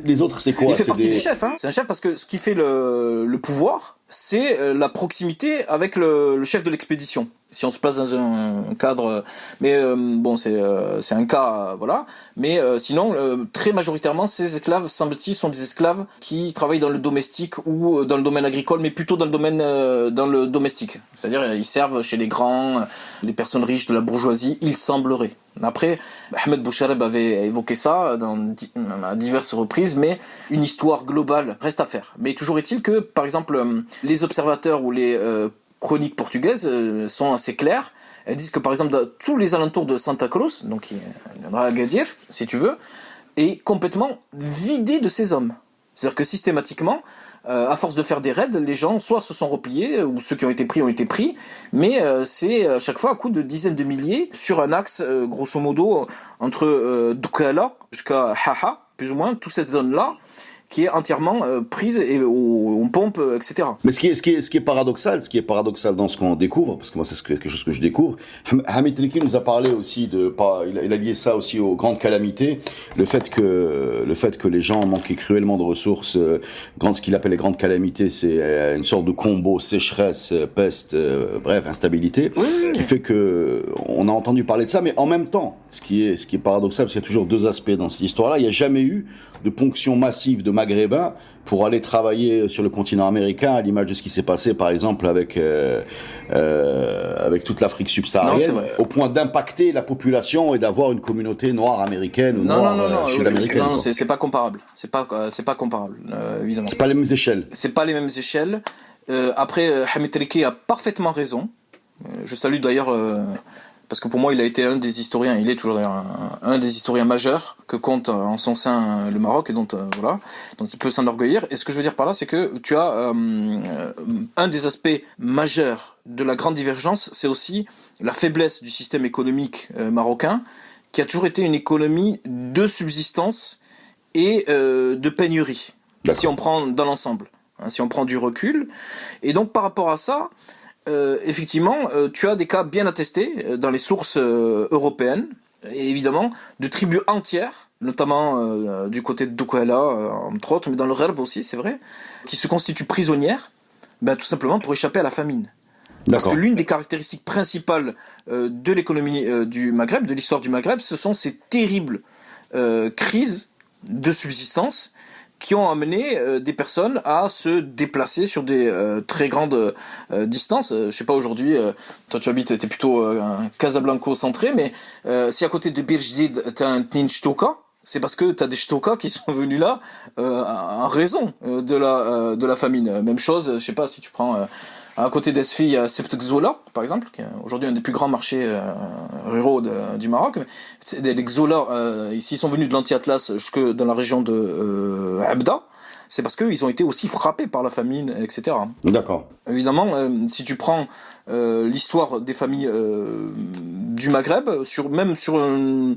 Speaker 3: Les
Speaker 2: autres c'est quoi?
Speaker 3: Il fait partie des chefs, C'est un chef parce que ce qui fait le pouvoir, c'est la proximité avec le chef de l'expédition. Si on se place dans un cadre, mais c'est un cas, voilà. Mais sinon, très majoritairement, ces esclaves, semble-t-il, sont des esclaves qui travaillent dans le domestique ou dans le domaine agricole, mais plutôt dans le domestique. C'est-à-dire, ils servent chez les grands, les personnes riches de la bourgeoisie. Il semblerait. Après, Ahmed Bouchareb avait évoqué ça à diverses reprises, mais une histoire globale reste à faire. Mais toujours est-il que, par exemple, les observateurs ou les chroniques portugaises sont assez claires. Elles disent que, par exemple, dans tous les alentours de Santa Cruz, donc il viendra à Agadir, si tu veux, est complètement vidé de ces hommes. C'est-à-dire que systématiquement, à force de faire des raids, les gens soit se sont repliés, ou ceux qui ont été pris, mais c'est à chaque fois à coup de dizaines de milliers sur un axe, grosso modo, entre Doukala jusqu'à Haha, plus ou moins, toute cette zone-là. qui est entièrement prise et on pompe, etc.
Speaker 2: Mais ce qui est paradoxal dans ce qu'on découvre, parce que moi c'est quelque chose que je découvre, Hamid Triki nous a parlé aussi il a lié ça aussi aux grandes calamités, le fait que les gens manquaient cruellement de ressources, ce qu'il appelle les grandes calamités, c'est une sorte de combo sécheresse, peste, bref, instabilité, qui fait que on a entendu parler de ça, mais en même temps, ce qui est paradoxal, parce qu'il y a toujours deux aspects dans cette histoire-là, il n'y a jamais eu de ponction massive de Maghrébins pour aller travailler sur le continent américain, à l'image de ce qui s'est passé par exemple avec toute l'Afrique subsaharienne, au point d'impacter la population et d'avoir une communauté noire américaine ou noire sud-américaine.
Speaker 3: Non, c'est pas comparable. C'est pas comparable, évidemment.
Speaker 2: C'est pas les mêmes échelles.
Speaker 3: C'est pas les mêmes échelles. Après, Hamid Triki a parfaitement raison. Je salue d'ailleurs, parce que pour moi, il a été il est toujours d'ailleurs un des historiens majeurs que compte en son sein le Maroc et dont il peut s'enorgueillir. Et ce que je veux dire par là, c'est que tu as un des aspects majeurs de la grande divergence, c'est aussi la faiblesse du système économique marocain, qui a toujours été une économie de subsistance et de pénurie.
Speaker 2: D'accord.
Speaker 3: Si on prend dans l'ensemble, si on prend du recul. Et donc par rapport à ça, effectivement, tu as des cas bien attestés dans les sources européennes, et évidemment, de tribus entières, notamment du côté de Douala, entre autres, mais dans le Gherb aussi, c'est vrai, qui se constituent prisonnières, tout simplement pour échapper à la famine. Parce que l'une des caractéristiques principales de l'économie du Maghreb, de l'histoire du Maghreb, ce sont ces terribles crises de subsistance qui ont amené des personnes à se déplacer sur des très grandes distances. Je sais pas, aujourd'hui, toi tu habites, t'es plutôt Casablanco-centré, mais si à côté de Bir Jdid, t'as un Tnin Shtoka, c'est parce que t'as des Shtoka qui sont venus là en raison de la famine. Même chose, je sais pas, si tu prends... à côté d'Esfi, il y a Sept Xola, par exemple, qui est aujourd'hui un des plus grands marchés ruraux du Maroc. Les Xola, s'ils sont venus de l'Anti-Atlas jusque dans la région de Abda, c'est parce qu'ils ont été aussi frappés par la famine, etc.
Speaker 2: D'accord.
Speaker 3: Évidemment, si tu prends l'histoire des familles du Maghreb, même sur un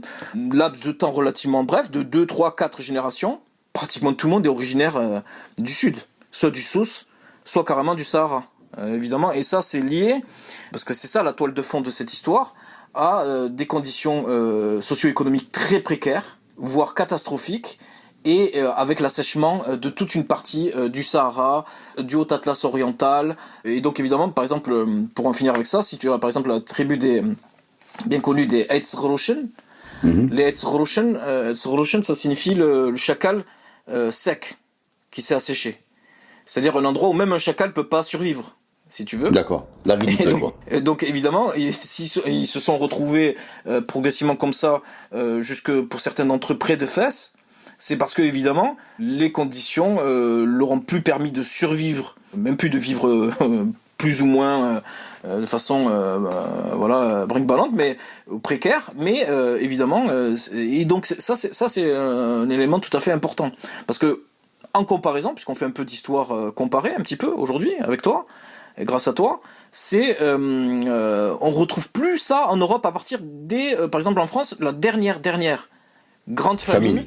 Speaker 3: laps de temps relativement bref, de 2, 3, 4 générations, pratiquement tout le monde est originaire du Sud, soit du Souss, soit carrément du Sahara. Évidemment, et ça c'est lié, parce que c'est ça la toile de fond de cette histoire, à des conditions socio-économiques très précaires, voire catastrophiques, et avec l'assèchement de toute une partie du Sahara, du Haut Atlas oriental, et donc évidemment, par exemple, pour en finir avec ça, si tu as par exemple la tribu bien connue des Eitz Ghorochen, les Eitz Ghorochen, ça signifie le chacal sec, qui s'est asséché. C'est-à-dire un endroit où même un chacal peut pas survivre, si tu veux.
Speaker 2: D'accord. La vie
Speaker 3: et donc évidemment, ils se sont retrouvés progressivement comme ça, jusque pour certains d'entre eux près de Fès. C'est parce que évidemment, les conditions leur ont plus permis de survivre, même plus de vivre plus ou moins de façon brinque-ballante, mais précaire. Mais évidemment, et donc ça c'est un élément tout à fait important, parce que en comparaison, puisqu'on fait un peu d'histoire comparée un petit peu aujourd'hui avec toi, et grâce à toi, c'est on retrouve plus ça en Europe à partir des, par exemple en France, la dernière grande famine,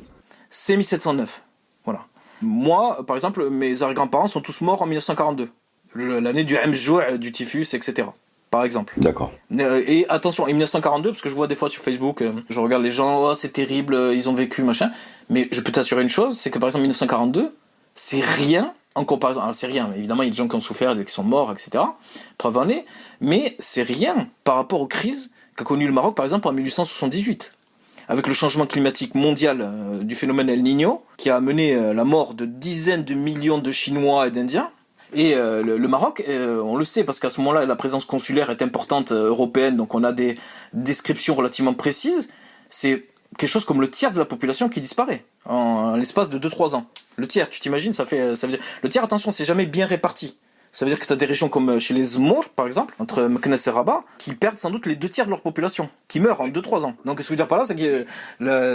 Speaker 3: c'est 1709. Voilà. Moi, par exemple, mes arrière-grands-parents sont tous morts en 1942, l'année du Mjou, du typhus, etc. Par exemple.
Speaker 2: D'accord.
Speaker 3: Et attention, en 1942, parce que je vois des fois sur Facebook, je regarde les gens, oh, c'est terrible, ils ont vécu, machin. Mais je peux t'assurer une chose, c'est que par exemple 1942, c'est rien en comparaison. Alors c'est rien, évidemment il y a des gens qui ont souffert, qui sont morts, etc. Preuve en est, mais c'est rien par rapport aux crises qu'a connu le Maroc par exemple en 1878. Avec le changement climatique mondial du phénomène El Niño, qui a amené la mort de dizaines de millions de Chinois et d'Indiens. Et le Maroc, on le sait, parce qu'à ce moment-là, la présence consulaire est importante européenne, donc on a des descriptions relativement précises. C'est quelque chose comme le tiers de la population qui disparaît en l'espace de 2-3 ans. Le tiers, tu t'imagines, ça veut dire... Le tiers, attention, c'est jamais bien réparti. Ça veut dire que tu as des régions comme chez les Zmour, par exemple, entre Meknès et Rabat, qui perdent sans doute les 2 tiers de leur population, qui meurent en 2-3 ans. Donc ce que je veux dire par là, c'est que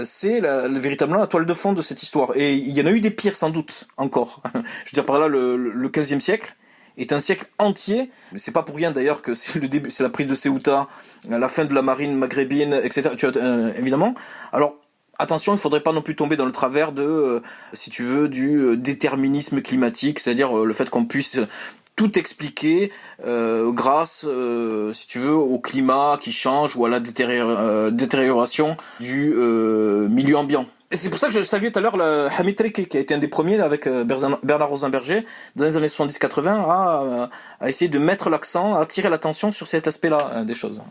Speaker 3: c'est véritablement la toile de fond de cette histoire. Et il y en a eu des pires sans doute, encore. Je veux dire par là, le 15e siècle est un siècle entier, mais c'est pas pour rien d'ailleurs que c'est le début, c'est la prise de Ceuta, la fin de la marine maghrébine, etc. Tu vois, évidemment. Alors, attention, il faudrait pas non plus tomber dans le travers de, si tu veux, du déterminisme climatique, c'est-à-dire le fait qu'on puisse tout expliquer grâce, si tu veux, au climat qui change ou à la détérioration du milieu ambiant. Et c'est pour ça que je saluais tout à l'heure Hamid Triki, qui a été un des premiers avec Bernard Rosenberger dans les années 70-80 à essayer de mettre l'accent, à attirer l'attention sur cet aspect-là des choses.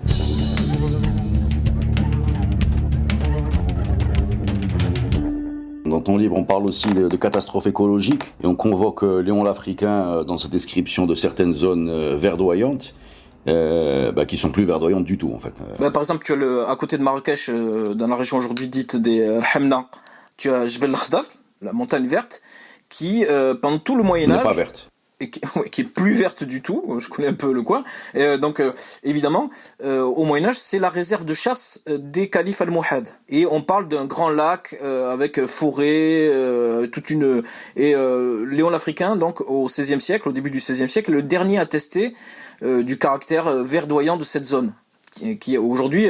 Speaker 2: Dans ton livre, on parle aussi de catastrophes écologiques et on convoque Léon l'Africain dans sa description de certaines zones verdoyantes qui sont plus verdoyantes du tout en fait.
Speaker 3: Par exemple, tu as à côté de Marrakech, dans la région aujourd'hui dite des Hamna, tu as Jbel Akhdar, la montagne verte, qui pendant tout le Moyen-Âge...
Speaker 2: n'est pas verte.
Speaker 3: Et qui est plus verte du tout, je connais un peu le coin, et donc évidemment au Moyen-Âge c'est la réserve de chasse des califes almohades, et on parle d'un grand lac avec forêt, Léon l'Africain, donc au XVIe siècle, au début du XVIe siècle, le dernier attesté du caractère verdoyant de cette zone. Qui aujourd'hui,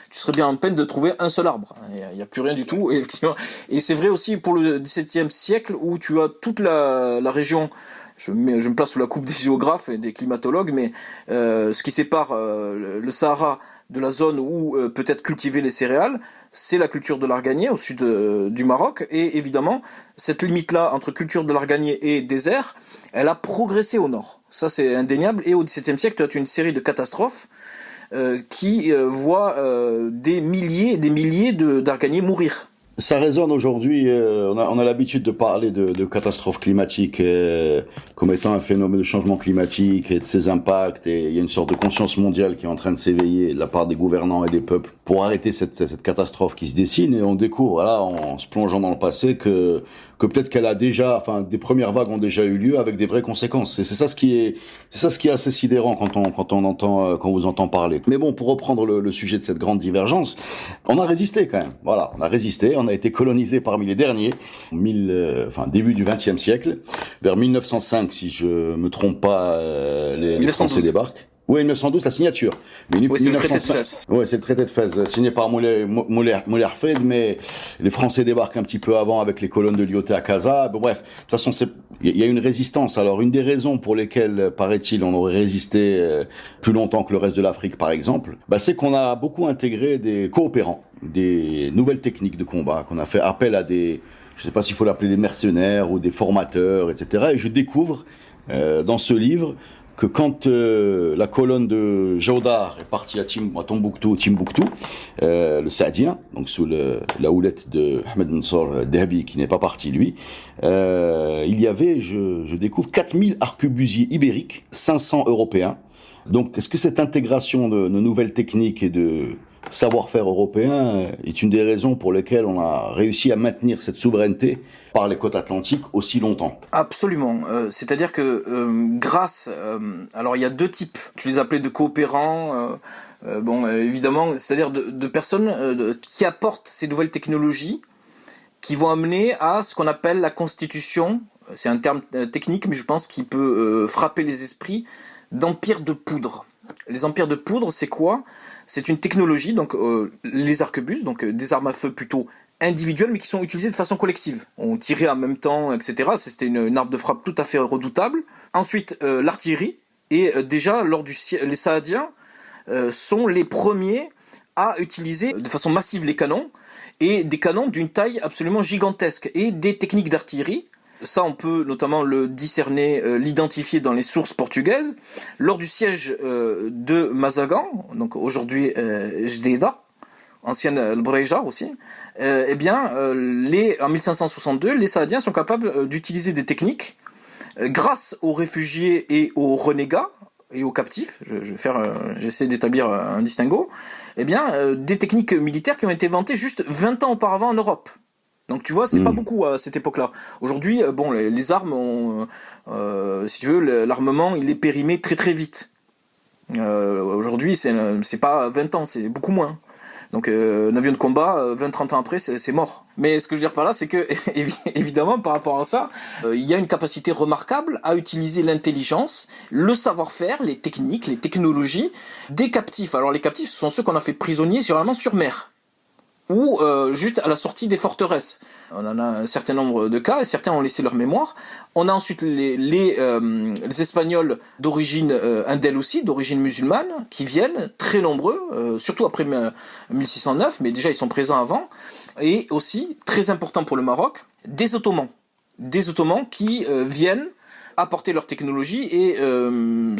Speaker 3: tu serais bien en peine de trouver un seul arbre. Il y a plus rien du tout, effectivement. Et c'est vrai aussi pour le XVIIe siècle où tu as toute la région. Je me place sous la coupe des géographes et des climatologues, mais ce qui sépare le Sahara de la zone où peut-être cultiver les céréales, c'est la culture de l'arganier au sud du Maroc. Et évidemment, cette limite-là entre culture de l'arganier et désert, elle a progressé au nord. Ça, c'est indéniable. Et au XVIIe siècle, tu as une série de catastrophes qui voient des milliers d'arganiers mourir.
Speaker 2: Ça résonne aujourd'hui, on a l'habitude de parler de catastrophes climatiques comme étant un phénomène de changement climatique et de ses impacts, et il y a une sorte de conscience mondiale qui est en train de s'éveiller de la part des gouvernants et des peuples pour arrêter cette catastrophe qui se dessine, et on découvre là, en se plongeant dans le passé, que peut-être qu'elle a déjà, enfin des premières vagues ont déjà eu lieu avec des vraies conséquences. Et c'est ça ce qui est assez sidérant quand vous entend parler. Mais bon, pour reprendre le sujet de cette grande divergence, on a résisté quand même. Voilà, on a résisté, on a été colonisé parmi les derniers, début du XXe siècle, vers 1905 si je me trompe pas, les Français débarquent. Oui, 1912, la signature. Mais
Speaker 3: oui, c'est le traité de Fès.
Speaker 2: Oui, c'est le traité de Fès, signé par Moulay Hafid, mais les Français débarquent un petit peu avant avec les colonnes de Lyautey à Casa. Bon, bref, de toute façon, il y a une résistance. Alors, une des raisons pour lesquelles, paraît-il, on aurait résisté plus longtemps que le reste de l'Afrique, par exemple, c'est qu'on a beaucoup intégré des coopérants, des nouvelles techniques de combat, qu'on a fait appel à des, je sais pas s'il faut l'appeler des mercenaires ou des formateurs, etc. Et je découvre dans ce livre que quand la colonne de Jaudar est partie à Timbuktu, le Saadien, donc sous la houlette de Ahmed Mansour Derbi, qui n'est pas parti lui, il y avait, je découvre, 4000 arquebusiers ibériques, 500 européens. Donc, est-ce que cette intégration de nouvelles techniques et de savoir-faire européen est une des raisons pour lesquelles on a réussi à maintenir cette souveraineté par les côtes atlantiques aussi longtemps?
Speaker 3: Absolument. C'est-à-dire que grâce... alors il y a deux types, tu les appelais de coopérants, évidemment, c'est-à-dire de personnes qui apportent ces nouvelles technologies qui vont amener à ce qu'on appelle la constitution, c'est un terme technique mais je pense qu'il peut frapper les esprits, d'empires de poudre. Les empires de poudre, c'est quoi ? C'est une technologie, donc les arquebuses, donc des armes à feu plutôt individuelles, mais qui sont utilisées de façon collective. On tirait en même temps, etc. C'était une arme de frappe tout à fait redoutable. Ensuite, l'artillerie. Et déjà, les Saadiens sont les premiers à utiliser de façon massive les canons, et des canons d'une taille absolument gigantesque, et des techniques d'artillerie. Ça, on peut notamment le discerner, l'identifier dans les sources portugaises. Lors du siège de Mazagan, donc aujourd'hui Jdeida, ancienne El Breja aussi, en 1562, les Saadiens sont capables d'utiliser des techniques grâce aux réfugiés et aux renégats et aux captifs. J'essaie d'établir un distinguo. Des techniques militaires qui ont été inventées juste 20 ans auparavant en Europe. Donc tu vois, c'est pas beaucoup à cette époque-là. Aujourd'hui, les armes ont, si tu veux, l'armement, il est périmé très très vite. Aujourd'hui, c'est pas 20 ans, c'est beaucoup moins. Donc un avion de combat, 20-30 ans après, c'est mort. Mais ce que je veux dire par là, c'est que évidemment, par rapport à ça, il y a une capacité remarquable à utiliser l'intelligence, le savoir-faire, les techniques, les technologies des captifs. Alors les captifs, ce sont ceux qu'on a fait prisonniers généralement sur mer. ou juste à la sortie des forteresses. On en a un certain nombre de cas, et certains ont laissé leur mémoire. On a ensuite les Espagnols d'origine andalousie, d'origine musulmane, qui viennent, très nombreux, surtout après 1609, mais déjà ils sont présents avant. Et aussi, très important pour le Maroc, des Ottomans. Des Ottomans qui viennent apporter leur technologie, et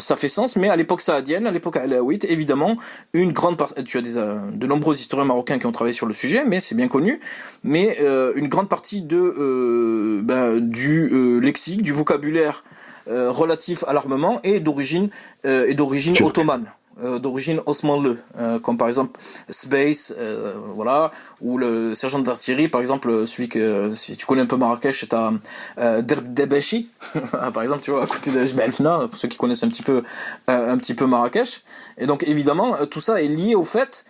Speaker 3: ça fait sens, mais à l'époque saadienne, à l'époque alaouite, évidemment, une grande partie, tu as de nombreux historiens marocains qui ont travaillé sur le sujet, mais c'est bien connu, mais une grande partie du lexique, du vocabulaire relatif à l'armement est d'origine ottomane. D'origine osmanlı, comme par exemple Space, voilà, ou le sergent d'artillerie, par exemple, celui que, si tu connais un peu Marrakech, t'as Derb Debeshi, par exemple, tu vois, à côté de Jebel Fna, pour ceux qui connaissent un petit peu Marrakech. Et donc, évidemment, tout ça est lié au fait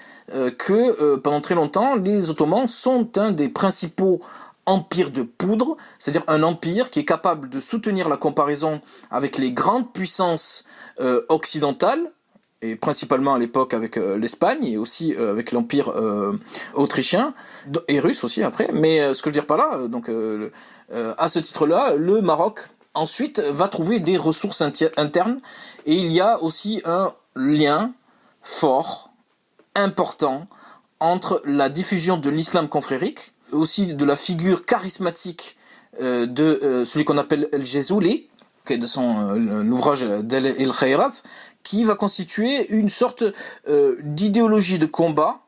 Speaker 3: que pendant très longtemps, les Ottomans sont un des principaux empire de poudre, c'est-à-dire un empire qui est capable de soutenir la comparaison avec les grandes puissances occidentales, et principalement à l'époque avec l'Espagne, et aussi avec l'Empire autrichien, et russe aussi après. Mais ce que je veux dire par là, à ce titre-là, le Maroc ensuite va trouver des ressources internes, et il y a aussi un lien fort, important, entre la diffusion de l'islam confrérique, aussi de la figure charismatique de celui qu'on appelle El-Jezuli, de son ouvrage Del El-Khayrat, qui va constituer une sorte d'idéologie de combat.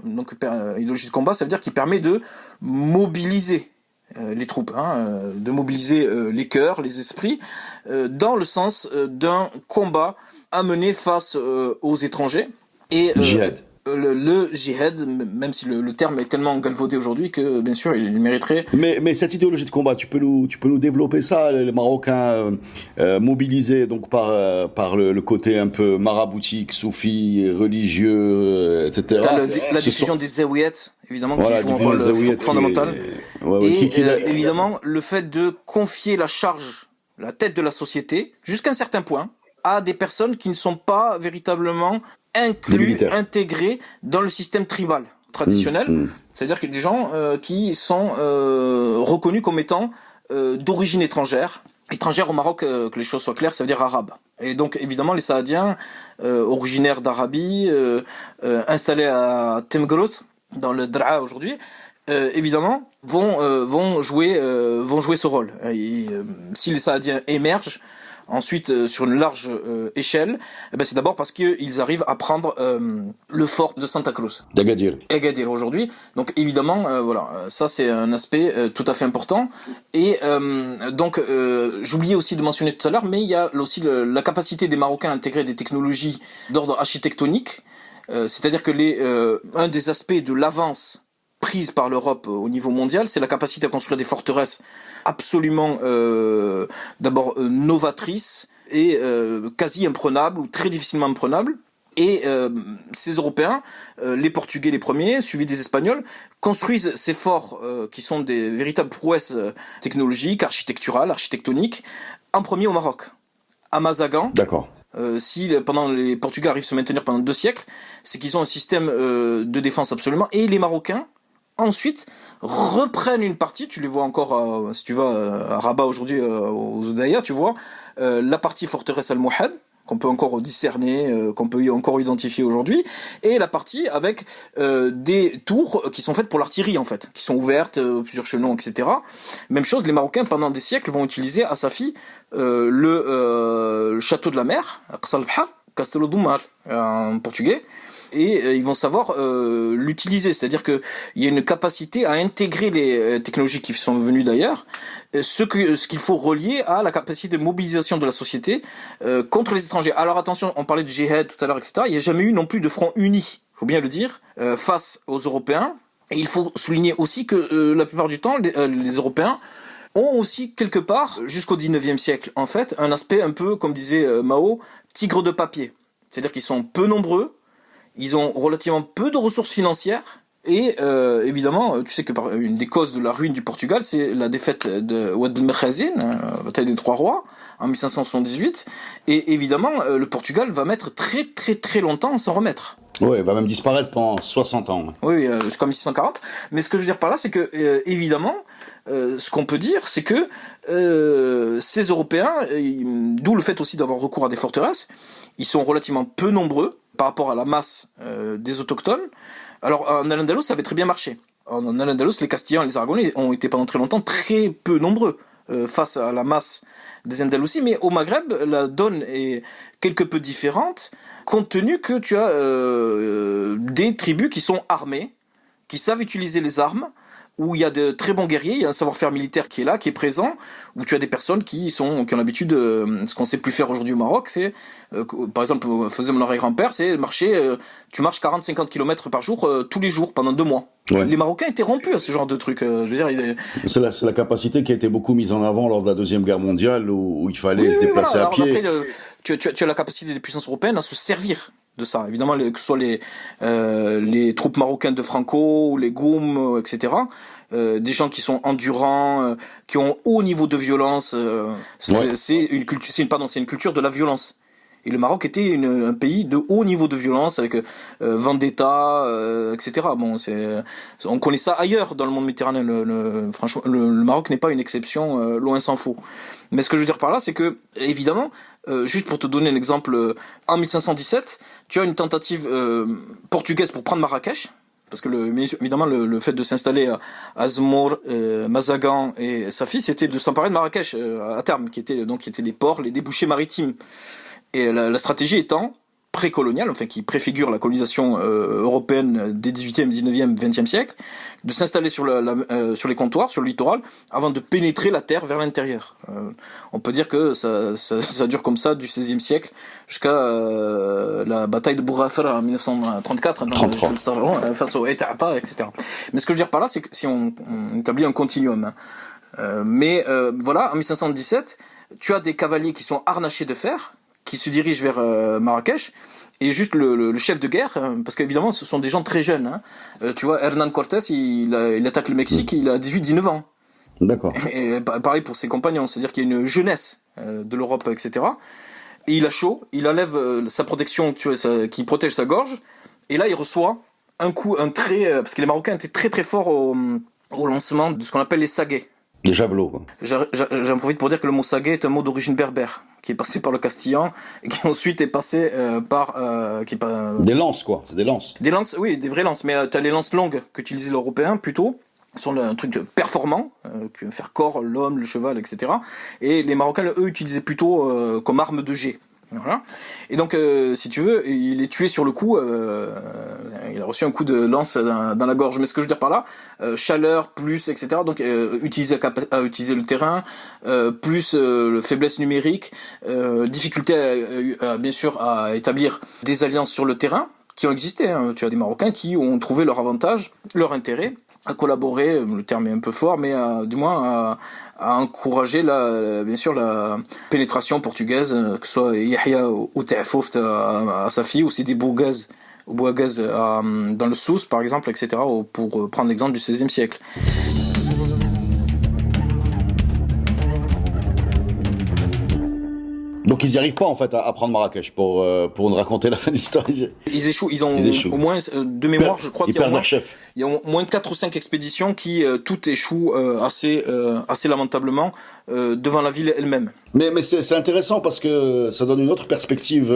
Speaker 3: Donc, idéologie de combat, ça veut dire qu'il permet de mobiliser les troupes, de mobiliser les cœurs, les esprits, dans le sens d'un combat à mener face aux étrangers. Et
Speaker 2: Djihad.
Speaker 3: Le djihad, même si le terme est tellement galvaudé aujourd'hui que bien sûr il mériterait.
Speaker 2: Mais cette idéologie de combat, tu peux nous développer ça, les Marocains mobilisés donc par le côté un peu maraboutique, soufi, religieux, etc.
Speaker 3: T'as la diffusion des zawiyat, évidemment, qui joue un rôle fondamental. Évidemment, le fait de confier la charge, la tête de la société, jusqu'à un certain point, à des personnes qui ne sont pas véritablement intégrés dans le système tribal traditionnel, c'est-à-dire que des gens qui sont reconnus comme étant d'origine étrangère au Maroc, que les choses soient claires, ça veut dire arabe. Et donc évidemment les Saadiens, originaires d'Arabie, installés à Temgrot, dans le Draa aujourd'hui, évidemment vont jouer ce rôle. Si les Saadiens émergent ensuite sur une large échelle, c'est d'abord parce qu'ils arrivent à prendre le fort de Santa Cruz. Agadir aujourd'hui. Donc évidemment, ça c'est un aspect tout à fait important. Et j'oubliais aussi de mentionner tout à l'heure, mais il y a aussi la capacité des Marocains à intégrer des technologies d'ordre architectonique. C'est-à-dire que un des aspects de l'avance prise par l'Europe au niveau mondial, c'est la capacité à construire des forteresses absolument d'abord novatrices et quasi imprenables ou très difficilement imprenables. Et ces Européens, les Portugais les premiers, suivis des Espagnols, construisent ces forts qui sont des véritables prouesses technologiques, architectoniques, en premier au Maroc, à Mazagan.
Speaker 2: D'accord.
Speaker 3: Si pendant les Portugais arrivent à se maintenir pendant 2 siècles, c'est qu'ils ont un système de défense absolument. Et les Marocains ensuite reprennent une partie, tu les vois encore si tu vas à Rabat aujourd'hui, aux Oudaya, tu vois la partie forteresse Al-Mouhad, qu'on peut encore discerner, qu'on peut encore identifier aujourd'hui, et la partie avec des tours qui sont faites pour l'artillerie en fait, qui sont ouvertes, plusieurs chenons, etc. Même chose, les Marocains pendant des siècles vont utiliser à Safi le château de la mer, Castelo do Mar en portugais, et ils vont savoir l'utiliser, c'est-à-dire que il y a une capacité à intégrer les technologies qui sont venues d'ailleurs, ce qu'il faut relier à la capacité de mobilisation de la société contre les étrangers. Alors attention, on parlait de djihad tout à l'heure, etc. Il n'y a jamais eu non plus de front uni, faut bien le dire, face aux Européens. Et il faut souligner aussi que la plupart du temps, les Européens ont aussi quelque part, jusqu'au 19e siècle, en fait, un aspect un peu, comme disait Mao, tigre de papier. C'est-à-dire qu'ils sont peu nombreux, ils ont relativement peu de ressources financières, Et évidemment, tu sais que une des causes de la ruine du Portugal, c'est la défaite de Oued el-Mekhazin, bataille des Trois Rois, en 1578. Et évidemment, le Portugal va mettre très très très longtemps à s'en remettre.
Speaker 2: Ouais, il va même disparaître pendant 60 ans.
Speaker 3: Oui, jusqu'en 1640. Mais ce que je veux dire par là, c'est que évidemment, ce qu'on peut dire, c'est que ces Européens, d'où le fait aussi d'avoir recours à des forteresses, ils sont relativement peu nombreux par rapport à la masse des autochtones. Alors en Al-Andalus, ça avait très bien marché. En Al-Andalus, les Castillans et les Aragonais ont été pendant très longtemps très peu nombreux face à la masse des Andalousies, mais au Maghreb, la donne est quelque peu différente, compte tenu que tu as des tribus qui sont armées, qui savent utiliser les armes, où il y a de très bons guerriers, il y a un savoir-faire militaire qui est là, qui est présent, où tu as des personnes qui ont l'habitude, ce qu'on sait plus faire aujourd'hui au Maroc, c'est, par exemple, faisait mon arrière-grand-père, c'est marcher, tu marches 40-50 km par jour, tous les jours, pendant 2 mois. Ouais. Les Marocains étaient rompus à ce genre de truc. Je veux dire,
Speaker 2: c'est la capacité qui a été beaucoup mise en avant lors de la Deuxième Guerre mondiale, où il fallait se déplacer à pied.
Speaker 3: Après, tu as la capacité des puissances européennes à se servir de ça. Évidemment, que ce soit les troupes marocaines de Franco, les Goum, etc. Des gens qui sont endurants, qui ont haut niveau de violence. C'est une culture de la violence. Et le Maroc était un pays de haut niveau de violence avec vendetta, etc. Bon, on connaît ça ailleurs dans le monde méditerranéen. Franchement, le Maroc n'est pas une exception, loin s'en faut. Mais ce que je veux dire par là, c'est que évidemment, juste pour te donner un exemple, en 1517, tu as une tentative portugaise pour prendre Marrakech. Parce que évidemment le fait de s'installer à Azmour, Mazagan et Safi, c'était de s'emparer de Marrakech à terme, qui étaient les ports, les débouchés maritimes. Et la stratégie étant précoloniale, enfin qui préfigure la colonisation européenne des 18e, 19e, 20e siècle, de s'installer sur les comptoirs, sur le littoral, avant de pénétrer la terre vers l'intérieur. On peut dire que ça dure comme ça du 16e siècle jusqu'à la bataille de Bourghafar en 1934, face au Eta'ata, etc. Mais ce que je veux dire par là, c'est que si on établit un continuum, voilà, en 1517, tu as des cavaliers qui sont harnachés de fer, qui se dirige vers Marrakech, et juste le chef de guerre, parce qu'évidemment ce sont des gens très jeunes, tu vois, Hernán Cortés, il attaque le Mexique, il a 18-19 ans.
Speaker 2: D'accord.
Speaker 3: Et pareil pour ses compagnons, c'est-à-dire qu'il y a une jeunesse de l'Europe, etc. Et il a chaud, il enlève sa protection, tu vois, qui protège sa gorge, et là il reçoit un trait, parce que les Marocains étaient très très forts au lancement de ce qu'on appelle les saguets.
Speaker 2: Les javelots, quoi.
Speaker 3: J'en profite pour dire que le mot saguet est un mot d'origine berbère, qui est passé par le castillan, et qui ensuite est passé par...
Speaker 2: Des lances, quoi. C'est des lances.
Speaker 3: Des lances, oui, des vraies lances. Mais tu as les lances longues qu'utilisaient les Européens, plutôt. Ce sont un truc performant, qui va faire corps l'homme, le cheval, etc. Et les Marocains, eux, utilisaient plutôt comme arme de jet. Voilà. Et donc, si tu veux, il est tué sur le coup. Il a reçu un coup de lance dans la gorge. Mais ce que je veux dire par là, chaleur plus, etc. Donc, utiliser le terrain, plus faiblesse numérique, difficulté bien sûr à établir des alliances sur le terrain qui ont existé. Hein. Tu as des Marocains qui ont trouvé leur avantage, leur intérêt à collaborer, le terme est un peu fort, mais du moins à encourager bien sûr la pénétration portugaise, que ce soit Yahya ou Ta'fouf à Safi, ou Sidi Bouagaz dans le Souss par exemple, etc., pour prendre l'exemple du XVIe siècle.
Speaker 2: Donc ils n'y arrivent pas en fait à prendre Marrakech pour nous raconter la fin de l'histoire.
Speaker 3: Ils échouent. Ils ont au moins de mémoire, je crois qu'il y a au moins 4 ou 5 expéditions qui toutes échouent assez lamentablement devant la ville elle-même.
Speaker 2: Mais c'est intéressant parce que ça donne une autre perspective.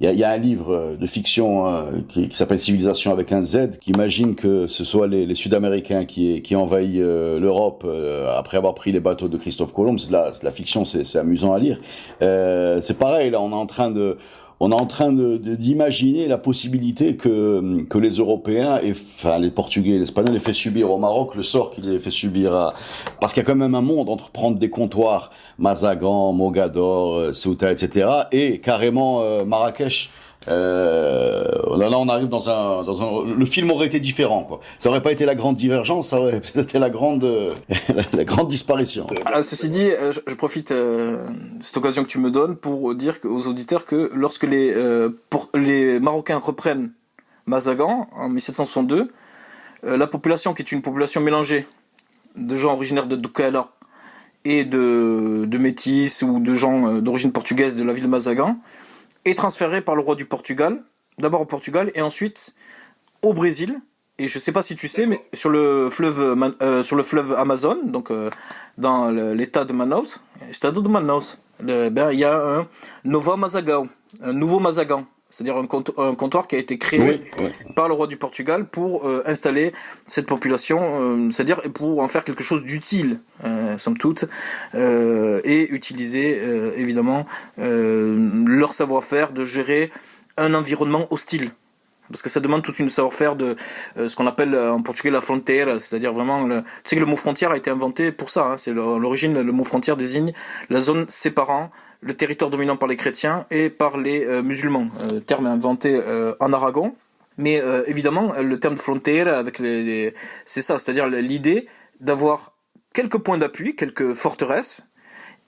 Speaker 2: Il y a un livre de fiction qui s'appelle Civilisation avec un Z, qui imagine que ce soit les Sud-Américains qui envahissent l'Europe après avoir pris les bateaux de Christophe Colomb. C'est de la fiction, c'est amusant à lire. C'est pareil, là on est en train d'imaginer la possibilité que les Européens, enfin les Portugais et les Espagnols, aient fait subir au Maroc le sort qu'ils aient fait subir parce qu'il y a quand même un monde entre prendre des comptoirs Mazagan, Mogador, Ceuta, etc. et carrément Marrakech. Là on arrive le film aurait été différent, quoi. Ça aurait pas été la grande divergence, ça aurait été la grande disparition.
Speaker 3: Alors, ceci dit, je profite de cette occasion que tu me donnes pour dire aux auditeurs que lorsque les Marocains reprennent Mazagan en 1762, la population qui est une population mélangée de gens originaires de Douala et de métis ou de gens d'origine portugaise de la ville de Mazagan est transférée par le roi du Portugal, d'abord au Portugal et ensuite au Brésil. Et je sais pas si tu sais, mais sur le fleuve Amazon, donc dans l'état de Manaus, Estado de Manaus, il y a un Nova Mazagao, un nouveau Mazagan, c'est-à-dire un comptoir qui a été créé par le roi du Portugal pour installer cette population, c'est-à-dire pour en faire quelque chose d'utile, somme toute, et utiliser évidemment leur savoir-faire de gérer un environnement hostile. Parce que ça demande toute une savoir-faire de ce qu'on appelle en portugais la frontière, c'est-à-dire vraiment, tu sais que le mot frontière a été inventé pour ça, hein, c'est l'origine, le mot frontière désigne la zone séparant le territoire dominant par les chrétiens et par les musulmans, terme inventé en Aragon. Mais évidemment, le terme de frontière, avec c'est ça, c'est-à-dire l'idée d'avoir quelques points d'appui, quelques forteresses,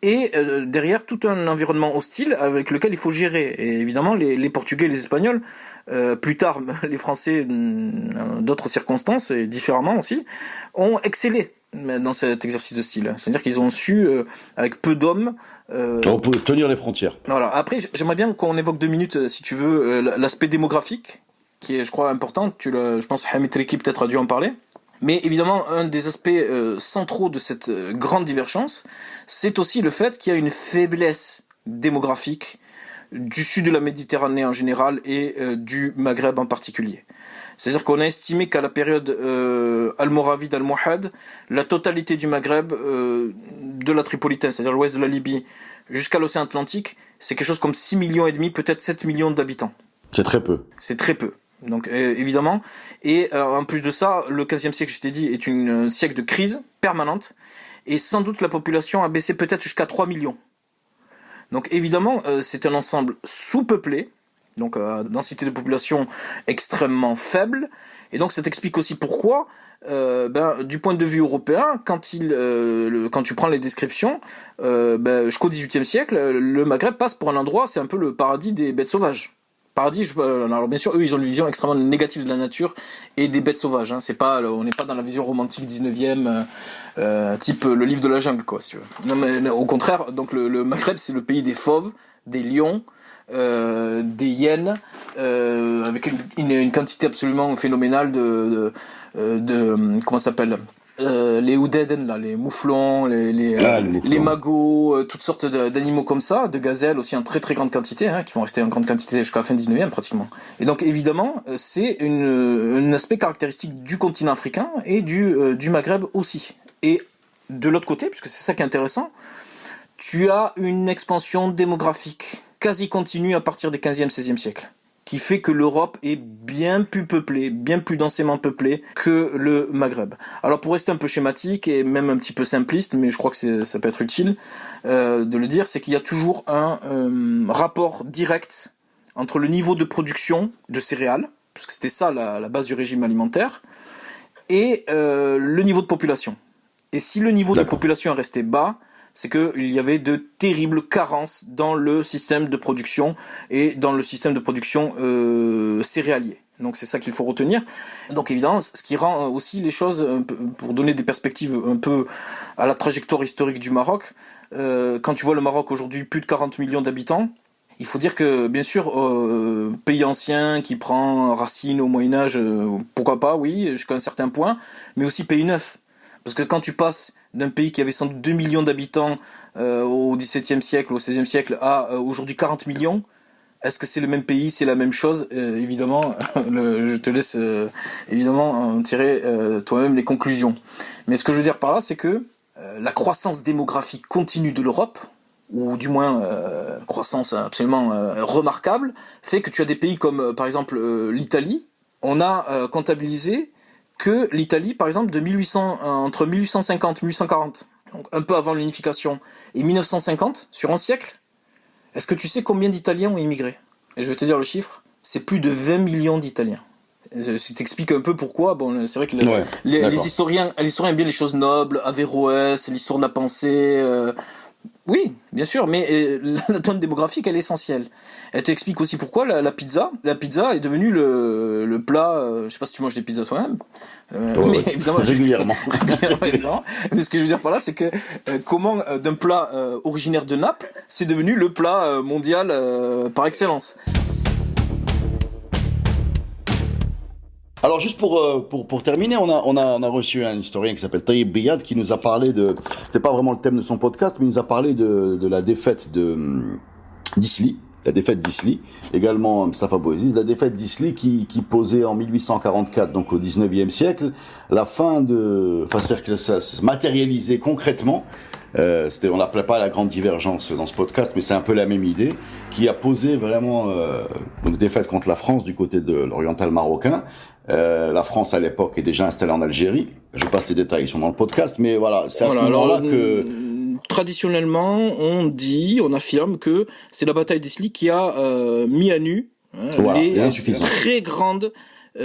Speaker 3: et derrière tout un environnement hostile avec lequel il faut gérer. Et évidemment, les Portugais et les Espagnols, plus tard les Français, d'autres circonstances et différemment aussi, ont excellé dans cet exercice de style. C'est-à-dire qu'ils ont su, avec peu d'hommes...
Speaker 2: on peut tenir les frontières.
Speaker 3: Voilà. Après, j'aimerais bien qu'on évoque 2 minutes, si tu veux, l'aspect démographique, qui est, je crois, important. Je pense que Hamid Triki peut-être a dû en parler. Mais évidemment, un des aspects centraux de cette grande divergence, c'est aussi le fait qu'il y a une faiblesse démographique du sud de la Méditerranée en général et du Maghreb en particulier. C'est-à-dire qu'on a estimé qu'à la période almoravide almohade, la totalité du Maghreb, de la Tripolitaine, c'est-à-dire l'ouest de la Libye, jusqu'à l'océan Atlantique, c'est quelque chose comme 6,5 millions, peut-être 7 millions d'habitants.
Speaker 2: C'est très peu.
Speaker 3: C'est très peu. Donc évidemment, et en plus de ça, le 15e siècle, je t'ai dit, est un siècle de crise permanente, et sans doute la population a baissé peut-être jusqu'à 3 millions. Donc évidemment, c'est un ensemble sous-peuplé, donc densité de population extrêmement faible, et donc ça t'explique aussi pourquoi, du point de vue européen, quand tu prends les descriptions, jusqu'au 18e siècle, le Maghreb passe pour un endroit, c'est un peu le paradis des bêtes sauvages. Paradis, alors bien sûr, eux, ils ont une vision extrêmement négative de la nature et des bêtes sauvages. Hein. On n'est pas dans la vision romantique 19e, type le livre de la jungle, quoi, si tu veux. Non, mais au contraire, donc le Maghreb, c'est le pays des fauves, des lions, des hyènes, avec une quantité absolument phénoménale de comment ça s'appelle, les oudeden, là, les mouflons, les magots, toutes sortes d'animaux comme ça, de gazelles aussi en très très grande quantité, hein, qui vont rester en grande quantité jusqu'à la fin 19e pratiquement. Et donc évidemment, c'est un aspect caractéristique du continent africain et du Maghreb aussi. Et de l'autre côté, puisque c'est ça qui est intéressant, tu as une expansion démographique quasi continue à partir des 15e, 16e siècles, qui fait que l'Europe est bien plus peuplée, bien plus densément peuplée que le Maghreb. Alors pour rester un peu schématique et même un petit peu simpliste, mais je crois que ça peut être utile de le dire, c'est qu'il y a toujours un rapport direct entre le niveau de production de céréales, parce que c'était ça la base du régime alimentaire, et le niveau de population. Et si le niveau de population est resté bas, c'est qu'il y avait de terribles carences dans le système de production et dans le système de production céréalier. Donc c'est ça qu'il faut retenir. Donc évidemment, ce qui rend aussi les choses, pour donner des perspectives un peu à la trajectoire historique du Maroc, quand tu vois le Maroc aujourd'hui, plus de 40 millions d'habitants, il faut dire que, bien sûr, pays ancien qui prend racine au Moyen-Âge, pourquoi pas, oui, jusqu'à un certain point, mais aussi pays neuf. Parce que quand tu passes d'un pays qui avait sans doute 2 millions d'habitants au XVIIe siècle, au XVIe siècle, à aujourd'hui 40 millions, est-ce que c'est le même pays, c'est la même chose? Évidemment, je te laisse évidemment en tirer toi-même les conclusions. Mais ce que je veux dire par là, c'est que la croissance démographique continue de l'Europe, ou du moins croissance absolument remarquable, fait que tu as des pays comme par exemple l'Italie. On a comptabilisé que l'Italie, par exemple, entre 1850 et 1840, donc un peu avant l'unification, et 1950, sur un siècle, est-ce que tu sais combien d'Italiens ont immigré? Et je vais te dire le chiffre, c'est plus de 20 millions d'Italiens. Ça t'explique un peu pourquoi. Bon, c'est vrai que les historiens aiment bien les choses nobles, Averroès, l'histoire de la pensée, Oui, bien sûr, mais la donne démographique, elle est essentielle. Elle t'explique aussi pourquoi la pizza est devenue le plat. Je sais pas si tu manges des pizzas toi-même, mais évidemment
Speaker 2: régulièrement.
Speaker 3: évidemment. Mais ce que je veux dire par là, c'est que comment d'un plat originaire de Naples, c'est devenu le plat mondial par excellence.
Speaker 2: Alors juste pour terminer, on a reçu un historien qui s'appelle Taïb Biyad qui nous a parlé c'est pas vraiment le thème de son podcast, mais il nous a parlé de la défaite d'Isli, la défaite d'Isli, également Mustapha Bouaziz, la défaite d'Isli qui posait en 1844, donc au 19e siècle, c'est-à-dire que ça se matérialisait concrètement. On l'appelait pas la grande divergence dans ce podcast, mais c'est un peu la même idée, qui a posé vraiment une défaite contre la France du côté de l'oriental marocain. La France à l'époque est déjà installée en Algérie. Je passe les détails, ils sont dans le podcast, mais voilà, c'est à ce moment-là que
Speaker 3: traditionnellement on affirme que c'est la bataille d'Isli qui a mis à nu les très grandes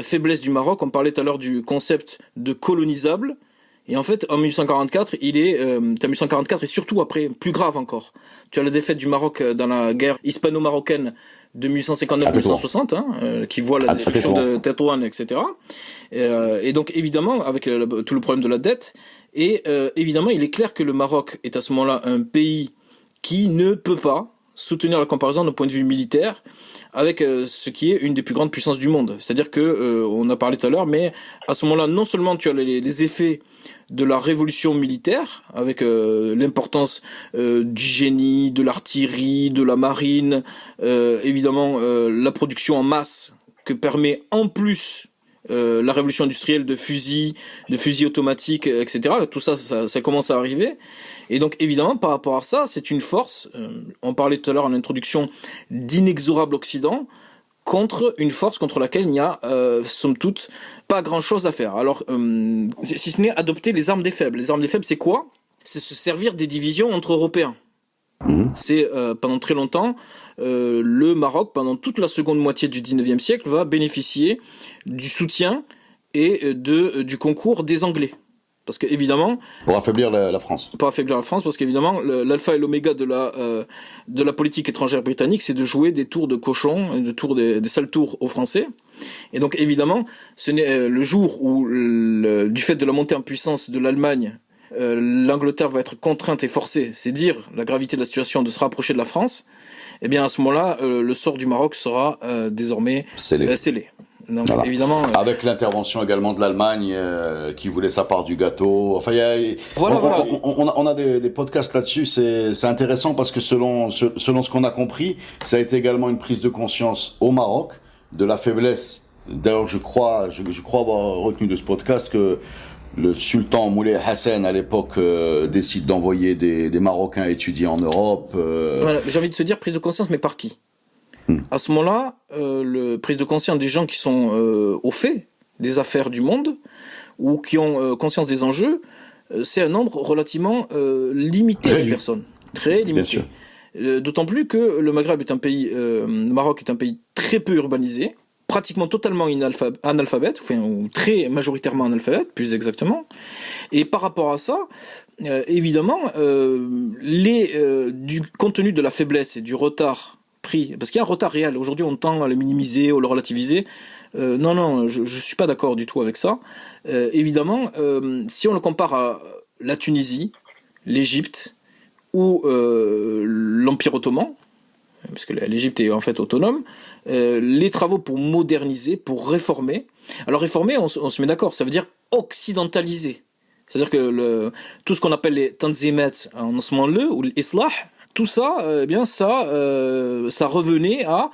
Speaker 3: faiblesses du Maroc. On parlait tout à l'heure du concept de colonisable. Et en fait, en 1844, 1844 et surtout après, plus grave encore. Tu as la défaite du Maroc dans la guerre hispano-marocaine de 1859-1860, qui voit la destruction de Tétouan, etc. Et donc évidemment, avec tout le problème de la dette, évidemment, il est clair que le Maroc est à ce moment-là un pays qui ne peut pas soutenir la comparaison d'un point de vue militaire avec ce qui est une des plus grandes puissances du monde. C'est-à-dire que, on a parlé tout à l'heure, mais à ce moment-là, non seulement tu as les effets de la révolution militaire, avec l'importance du génie, de l'artillerie, de la marine, évidemment la production en masse que permet en plus la révolution industrielle de fusils automatiques, etc. Tout ça commence à arriver. Et donc évidemment par rapport à ça, c'est une force, on parlait tout à l'heure en introduction d'inexorable Occident, contre une force contre laquelle il n'y a, somme toute, pas grand-chose à faire. Alors, si ce n'est adopter les armes des faibles. Les armes des faibles, c'est quoi ? C'est se servir des divisions entre Européens. C'est, pendant très longtemps, le Maroc, pendant toute la seconde moitié du 19e siècle, va bénéficier du soutien et du concours des Anglais. Parce que évidemment,
Speaker 2: pour affaiblir la France.
Speaker 3: Pour affaiblir la France, parce qu'évidemment, l'alpha et l'oméga de la politique étrangère britannique, c'est de jouer des tours de cochon, des sales tours aux Français. Et donc évidemment, ce n'est le jour où, du fait de la montée en puissance de l'Allemagne, l'Angleterre va être contrainte et forcée, c'est dire la gravité de la situation, de se rapprocher de la France. Eh bien à ce moment-là, le sort du Maroc sera désormais scellé. Donc,
Speaker 2: voilà.
Speaker 3: Évidemment,
Speaker 2: avec l'intervention également de l'Allemagne qui voulait sa part du gâteau. Enfin, on a des podcasts là-dessus. C'est intéressant parce que selon ce qu'on a compris, ça a été également une prise de conscience au Maroc de la faiblesse. D'ailleurs, je crois avoir retenu de ce podcast que le sultan Moulay Hassan à l'époque décide d'envoyer des Marocains étudier en Europe.
Speaker 3: Voilà, j'ai envie de te dire prise de conscience, mais par qui ? À ce moment-là, prise de conscience des gens qui sont au fait des affaires du monde ou qui ont conscience des enjeux, c'est un nombre relativement limité de personnes, très limité. D'autant plus que le Maghreb est un pays, le Maroc est un pays très peu urbanisé, pratiquement totalement analphabète, ou très majoritairement analphabète, plus exactement. Et par rapport à ça, évidemment, du contenu de la faiblesse et du retard pris, parce qu'il y a un retard réel. Aujourd'hui, on tend à le minimiser ou le relativiser. Non, je suis pas d'accord du tout avec ça. Évidemment, si on le compare à la Tunisie, l'Égypte ou l'Empire ottoman, parce que l'Égypte est en fait autonome, les travaux pour moderniser, pour réformer. Alors réformer, on se met d'accord, ça veut dire occidentaliser. C'est-à-dire que tout ce qu'on appelle les tanzimat en ce moment-là, ou l'islah, tout ça, ça revenait à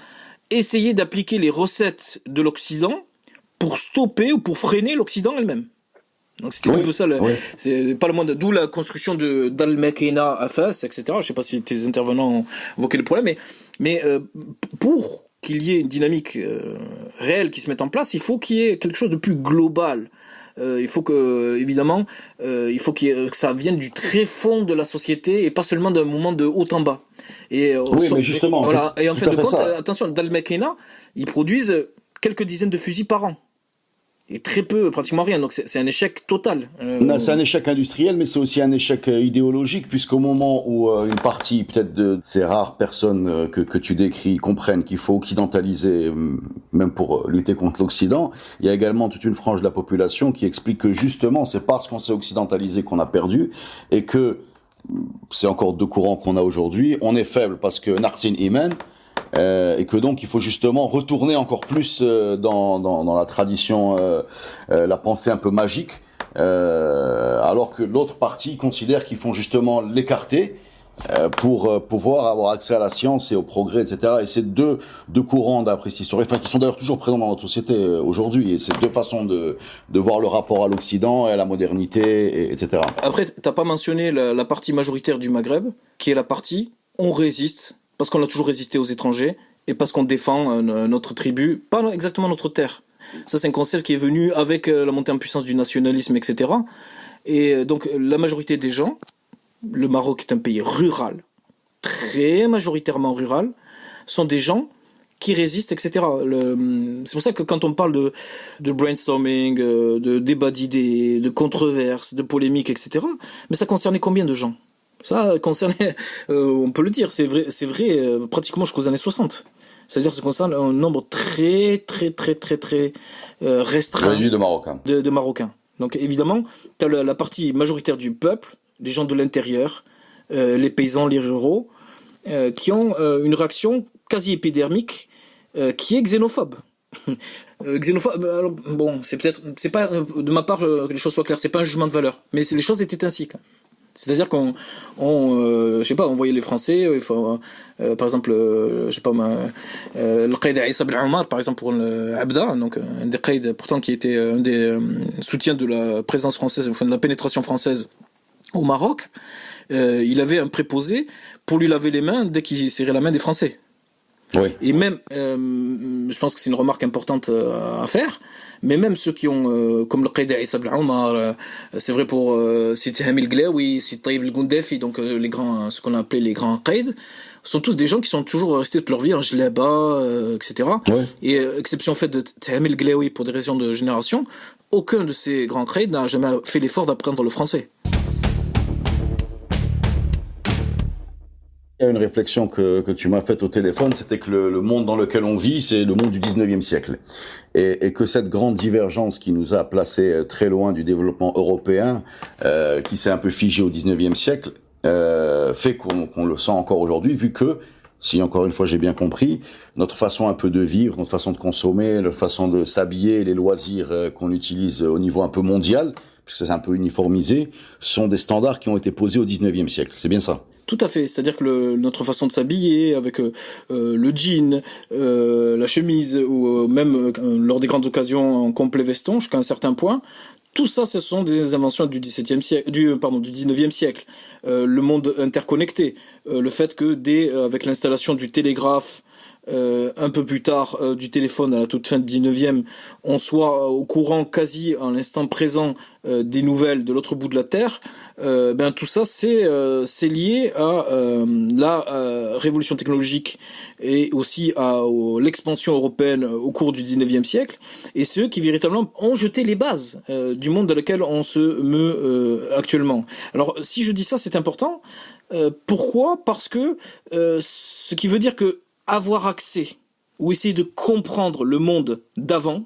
Speaker 3: essayer d'appliquer les recettes de l'Occident pour stopper ou pour freiner l'Occident elle-même. Donc c'était un peu ça, c'est pas le monde, d'où la construction d'Al-Makina à Fès, etc. Je sais pas si tes intervenants ont évoqué le problème, mais pour qu'il y ait une dynamique réelle qui se mette en place, il faut qu'il y ait quelque chose de plus global. Il faut que, évidemment, que ça vienne du très fond de la société et pas seulement d'un mouvement de haut en bas.
Speaker 2: Mais justement,
Speaker 3: et en fin de compte, attention, Dal Makena, ils produisent quelques dizaines de fusils par an. et très peu, pratiquement rien. Donc c'est un échec total.
Speaker 2: Non, c'est un échec industriel, mais c'est aussi un échec idéologique, puisqu'au moment où une partie peut-être de ces rares personnes que tu décris comprennent qu'il faut occidentaliser, même pour lutter contre l'Occident, il y a également toute une frange de la population qui explique que justement c'est parce qu'on s'est occidentalisé qu'on a perdu, et que c'est encore deux courants qu'on a aujourd'hui. On est faible parce que Narsin Iman, et que donc il faut justement retourner encore plus dans la tradition, la pensée un peu magique, alors que l'autre partie considère qu'il faut justement l'écarter pour pouvoir avoir accès à la science et au progrès, etc. Et c'est deux courants d'après cette histoire, enfin qui sont d'ailleurs toujours présents dans notre société aujourd'hui, et c'est deux façons de voir le rapport à l'Occident et à la modernité, etc.
Speaker 3: Après, t'as pas mentionné la partie majoritaire du Maghreb, qui est la partie on résiste, parce qu'on a toujours résisté aux étrangers, et parce qu'on défend notre tribu, pas exactement notre terre. Ça, c'est un concept qui est venu avec la montée en puissance du nationalisme, etc. Et donc, la majorité des gens, le Maroc est un pays rural, très majoritairement rural, sont des gens qui résistent, etc. C'est pour ça que quand on parle de brainstorming, de débat d'idées, de controverses, de polémiques, etc., mais ça concernait combien de gens ? Ça concernait, on peut le dire, c'est vrai, pratiquement jusqu'aux années 60. C'est-à-dire que ça concerne un nombre très restreint
Speaker 2: réduit de Marocains.
Speaker 3: De Marocains. Donc évidemment, tu as la partie majoritaire du peuple, les gens de l'intérieur, les paysans, les ruraux, qui ont une réaction quasi épidermique, qui est xénophobe. Xénophobe, alors, bon, c'est pas de ma part que les choses soient claires, c'est pas un jugement de valeur, mais les choses étaient ainsi. Quand même. C'est-à-dire qu'on je sais pas, on voyait les Français, il faut, par exemple, je sais pas, le Qaïd Issa Ben Omar, par exemple, pour l'Abda, donc un des Qaïds, pourtant qui était un des soutiens de la présence française, enfin de la pénétration française au Maroc, il avait un préposé pour lui laver les mains dès qu'il serrait la main des Français.
Speaker 2: Oui.
Speaker 3: Et même, je pense que c'est une remarque importante à faire, mais même ceux qui ont, comme le Qaïd Issa Ben Omar, c'est vrai pour Sidi Hamil Glaoui, Sidi Taïb El Goundafi, donc les grands, ce qu'on a appelé les grands Qaïd, sont tous des gens qui sont toujours restés toute leur vie en djellaba, etc.
Speaker 2: Ouais.
Speaker 3: Et exception faite de Hamil Glaoui pour des raisons de génération, aucun de ces grands Qaïd n'a jamais fait l'effort d'apprendre le français.
Speaker 2: Il y a une réflexion que tu m'as faite au téléphone, c'était que le monde dans lequel on vit, c'est le monde du 19e siècle. Et que cette grande divergence qui nous a placés très loin du développement européen, qui s'est un peu figé au 19e siècle, fait qu'on le sent encore aujourd'hui, vu que, si encore une fois j'ai bien compris, notre façon un peu de vivre, notre façon de consommer, notre façon de s'habiller, les loisirs qu'on utilise au niveau un peu mondial, puisque c'est un peu uniformisé, sont des standards qui ont été posés au 19e siècle. C'est bien ça ?
Speaker 3: Tout à fait, c'est-à-dire que notre façon de s'habiller, avec le jean, la chemise, ou même lors des grandes occasions en complet veston, jusqu'à un certain point, tout ça, ce sont des inventions du 19e siècle. Le monde interconnecté, le fait que avec l'installation du télégraphe, un peu plus tard du téléphone à la toute fin du 19e, on soit au courant quasi à l'instant présent des nouvelles de l'autre bout de la Terre, tout ça c'est lié à la révolution technologique et aussi à l'expansion européenne au cours du 19e siècle, et ceux qui véritablement ont jeté les bases du monde dans lequel on se meut actuellement. Alors si je dis ça, c'est important. Pourquoi ? Parce que ce qui veut dire que avoir accès ou essayer de comprendre le monde d'avant,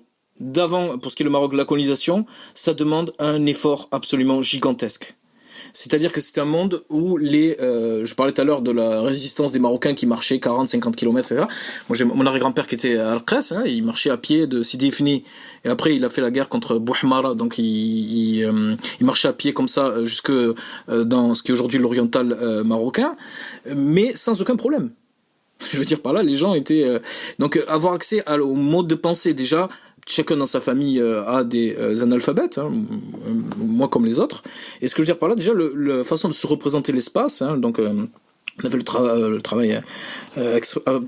Speaker 3: pour ce qui est le Maroc de la colonisation, ça demande un effort absolument gigantesque. C'est-à-dire que c'est un monde où je parlais tout à l'heure de la résistance des Marocains qui marchaient 40-50 km, etc. Moi, j'ai mon arrière-grand-père qui était à Al-Qres, il marchait à pied de Sidi Ifni, et après il a fait la guerre contre Bouhmara, donc il marchait à pied comme ça jusque dans ce qui est aujourd'hui l'oriental marocain, mais sans aucun problème. Je veux dire par là, les gens étaient donc avoir accès au mode de pensée déjà. Chacun dans sa famille a des analphabètes, moi comme les autres. Et ce que je veux dire par là, déjà la façon de se représenter l'espace. Donc on avait le travail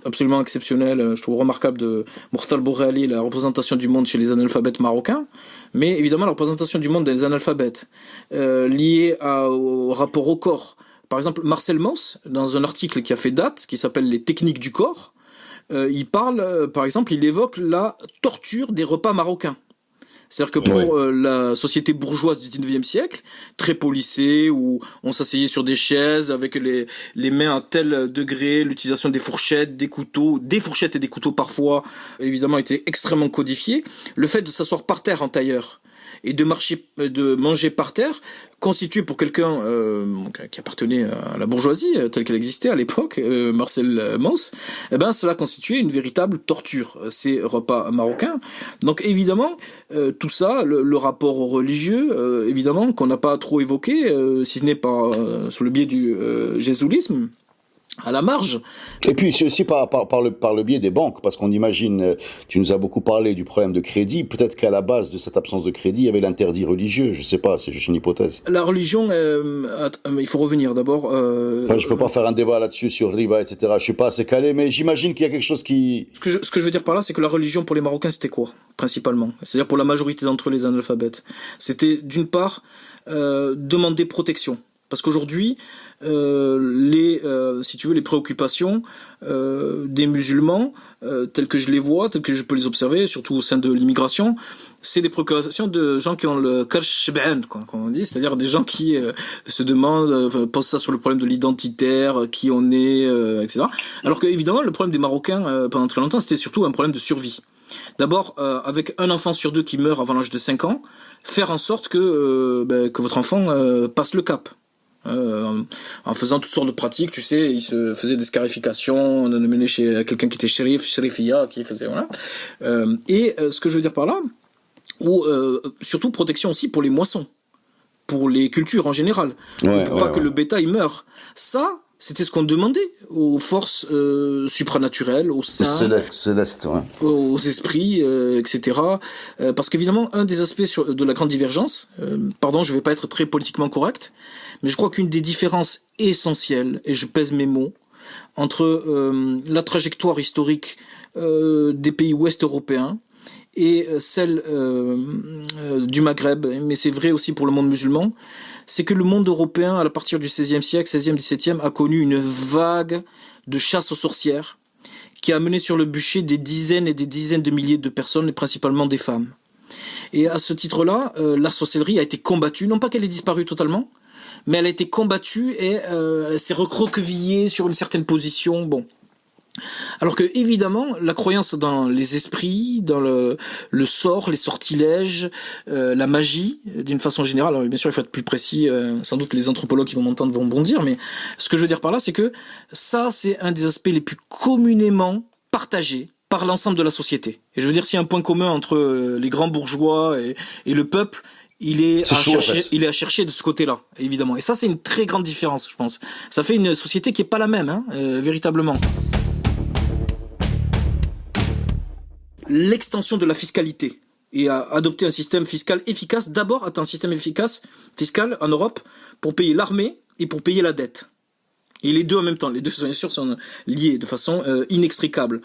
Speaker 3: absolument exceptionnel, je trouve remarquable, de Mokhtar Bourali, la représentation du monde chez les analphabètes marocains. Mais évidemment la représentation du monde des analphabètes liée au rapport au corps. Par exemple, Marcel Mauss, dans un article qui a fait date, qui s'appelle Les techniques du corps, il parle, par exemple, il évoque la torture des repas marocains. C'est-à-dire que pour la société bourgeoise du 19e siècle, très policée, où on s'asseyait sur des chaises avec les mains à tel degré, l'utilisation des fourchettes, des couteaux, des fourchettes et des couteaux parfois, évidemment, était extrêmement codifié. Le fait de s'asseoir par terre en tailleur et de manger par terre constituait pour quelqu'un qui appartenait à la bourgeoisie telle qu'elle existait à l'époque, Marcel Mauss, cela constituait une véritable torture, ces repas marocains. Donc évidemment, tout ça, le rapport religieux, évidemment, qu'on n'a pas trop évoqué, si ce n'est par sur le biais du jésulisme, à la marge.
Speaker 2: Et puis c'est aussi par le biais des banques, parce qu'on imagine, tu nous as beaucoup parlé du problème de crédit, peut-être qu'à la base de cette absence de crédit, il y avait l'interdit religieux, je sais pas, c'est juste une hypothèse.
Speaker 3: La religion, il faut revenir d'abord.
Speaker 2: Enfin, je peux pas faire un débat là-dessus sur riba, etc. Je suis pas assez calé, mais j'imagine qu'il y a quelque chose qui...
Speaker 3: Ce que je veux dire par là, c'est que la religion pour les Marocains, c'était quoi, principalement? C'est-à-dire pour la majorité d'entre eux, les analphabètes. C'était d'une part demander protection. Parce qu'aujourd'hui, si tu veux, les préoccupations des musulmans, telles que je les vois, telles que je peux les observer, surtout au sein de l'immigration, c'est des préoccupations de gens qui ont le karsh shb'an, comme on dit, c'est-à-dire des gens qui se demandent, posent ça sur le problème de l'identitaire, qui on est, etc. Alors que évidemment, le problème des Marocains pendant très longtemps, c'était surtout un problème de survie. D'abord, avec un enfant sur deux qui meurt avant l'âge de 5 ans, faire en sorte que votre enfant passe le cap. En faisant toutes sortes de pratiques, tu sais, il se faisait des scarifications, on en amenait chez quelqu'un qui était shérifia, qui faisait, voilà. Ce que je veux dire par là, ou surtout protection aussi pour les moissons, pour les cultures en général, pour pas que le bétail meure. Ça, c'était ce qu'on demandait aux forces supranaturelles, aux saints,
Speaker 2: célestes,
Speaker 3: aux esprits, etc. Parce qu'évidemment, un des aspects de la grande divergence, je vais pas être très politiquement correct, mais je crois qu'une des différences essentielles, et je pèse mes mots, entre la trajectoire historique des pays ouest européens et celle du Maghreb, mais c'est vrai aussi pour le monde musulman, c'est que le monde européen, à partir du XVIe siècle, XVIe, XVIIe, a connu une vague de chasse aux sorcières qui a mené sur le bûcher des dizaines et des dizaines de milliers de personnes, et principalement des femmes. Et à ce titre-là, la sorcellerie a été combattue, non pas qu'elle ait disparu totalement, mais elle a été combattue et s'est recroquevillée sur une certaine position. Bon. Alors que évidemment, la croyance dans les esprits, dans le sort, les sortilèges, la magie, d'une façon générale, alors bien sûr il faut être plus précis, sans doute les anthropologues qui vont m'entendre vont bondir, mais ce que je veux dire par là, c'est que ça, c'est un des aspects les plus communément partagés par l'ensemble de la société. Et je veux dire, s'il y a un point commun entre les grands bourgeois et le peuple, il est à chercher de ce côté-là, évidemment. Et ça, c'est une très grande différence, je pense. Ça fait une société qui est pas la même, véritablement. L'extension de la fiscalité et à adopter un système fiscal efficace. D'abord, un système efficace fiscal en Europe pour payer l'armée et pour payer la dette. Et les deux en même temps. Les deux, bien sûr, sont liés de façon inextricable.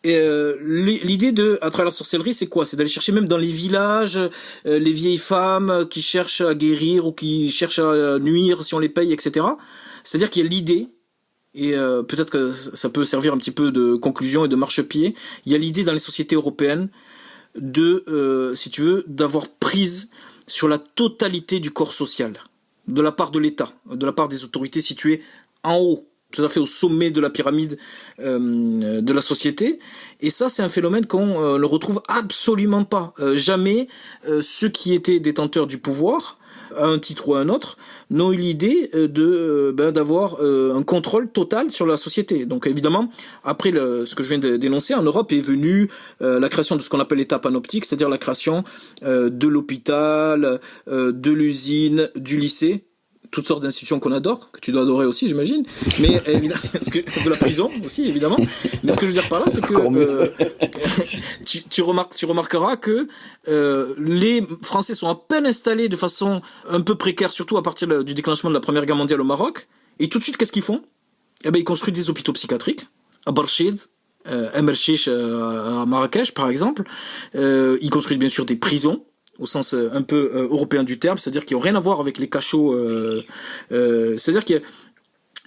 Speaker 3: Et l'idée à travers la sorcellerie, c'est quoi? C'est d'aller chercher même dans les villages les vieilles femmes qui cherchent à guérir ou qui cherchent à nuire si on les paye, etc. C'est-à-dire qu'il y a l'idée, et peut-être que ça peut servir un petit peu de conclusion et de marchepied, il y a l'idée dans les sociétés européennes de, si tu veux, d'avoir prise sur la totalité du corps social, de la part de l'État, de la part des autorités situées en haut, tout à fait au sommet de la pyramide de la société. Et ça, c'est un phénomène qu'on ne retrouve absolument pas. Jamais ceux qui étaient détenteurs du pouvoir, à un titre ou à un autre, n'ont eu l'idée d'avoir un contrôle total sur la société. Donc évidemment, après ce que je viens de dénoncer, en Europe est venue la création de ce qu'on appelle l'État panoptique, c'est-à-dire la création de l'hôpital, de l'usine, du lycée, toutes sortes d'institutions qu'on adore, que tu dois adorer aussi, j'imagine, mais évidemment, de la prison aussi, évidemment. Mais ce que je veux dire par là, c'est que tu remarqueras que les Français sont à peine installés de façon un peu précaire, surtout à partir du déclenchement de la Première Guerre mondiale au Maroc. Et tout de suite, qu'est-ce qu'ils font? Ils construisent des hôpitaux psychiatriques à Barchid, à Merchiche, à Marrakech, par exemple. Ils construisent bien sûr des prisons, au sens un peu européen du terme, c'est-à-dire qu'ils n'ont rien à voir avec les cachots, c'est-à-dire qu'il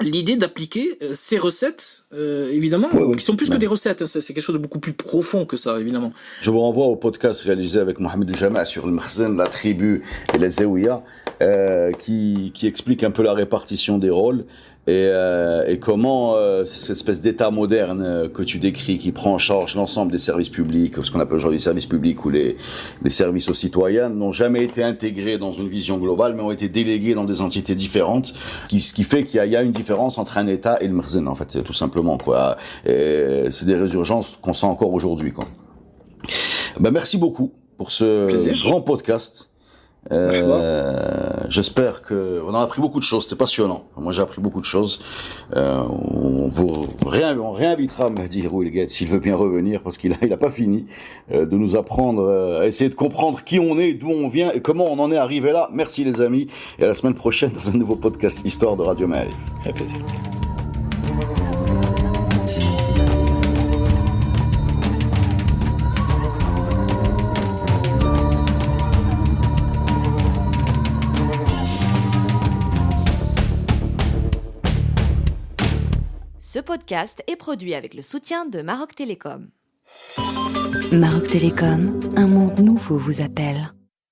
Speaker 5: l'idée d'appliquer ces recettes, évidemment, qui sont plus que des recettes, hein, c'est quelque chose de beaucoup plus profond que ça, évidemment.
Speaker 2: Je vous renvoie au podcast réalisé avec Mohamed Jama sur le Mkhzen, la tribu et les Zawiya, qui explique un peu la répartition des rôles et comment cette espèce d'état moderne que tu décris, qui prend en charge l'ensemble des services publics, ce qu'on appelle aujourd'hui les services publics ou les services aux citoyens, n'ont jamais été intégrés dans une vision globale, mais ont été délégués dans des entités différentes, ce qui fait qu'il y a une différence entre un État et le Mkhzen, en fait, tout simplement, quoi. Et c'est des résurgences qu'on sent encore aujourd'hui, quoi. Ben, merci beaucoup pour ce grand podcast. J'espère que on a appris beaucoup de choses, c'était passionnant. Moi j'ai appris beaucoup de choses. On réinvitera Mahdi Rouilguet s'il veut bien revenir, parce qu'il a pas fini de nous apprendre, à essayer de comprendre qui on est, d'où on vient et comment on en est arrivé là. Merci les amis, et à la semaine prochaine dans un nouveau podcast Histoire de Radio Ma'arif.
Speaker 3: Avec plaisir.
Speaker 1: Ce podcast est produit avec le soutien de Maroc Télécom.
Speaker 6: Maroc Télécom, un monde nouveau vous appelle.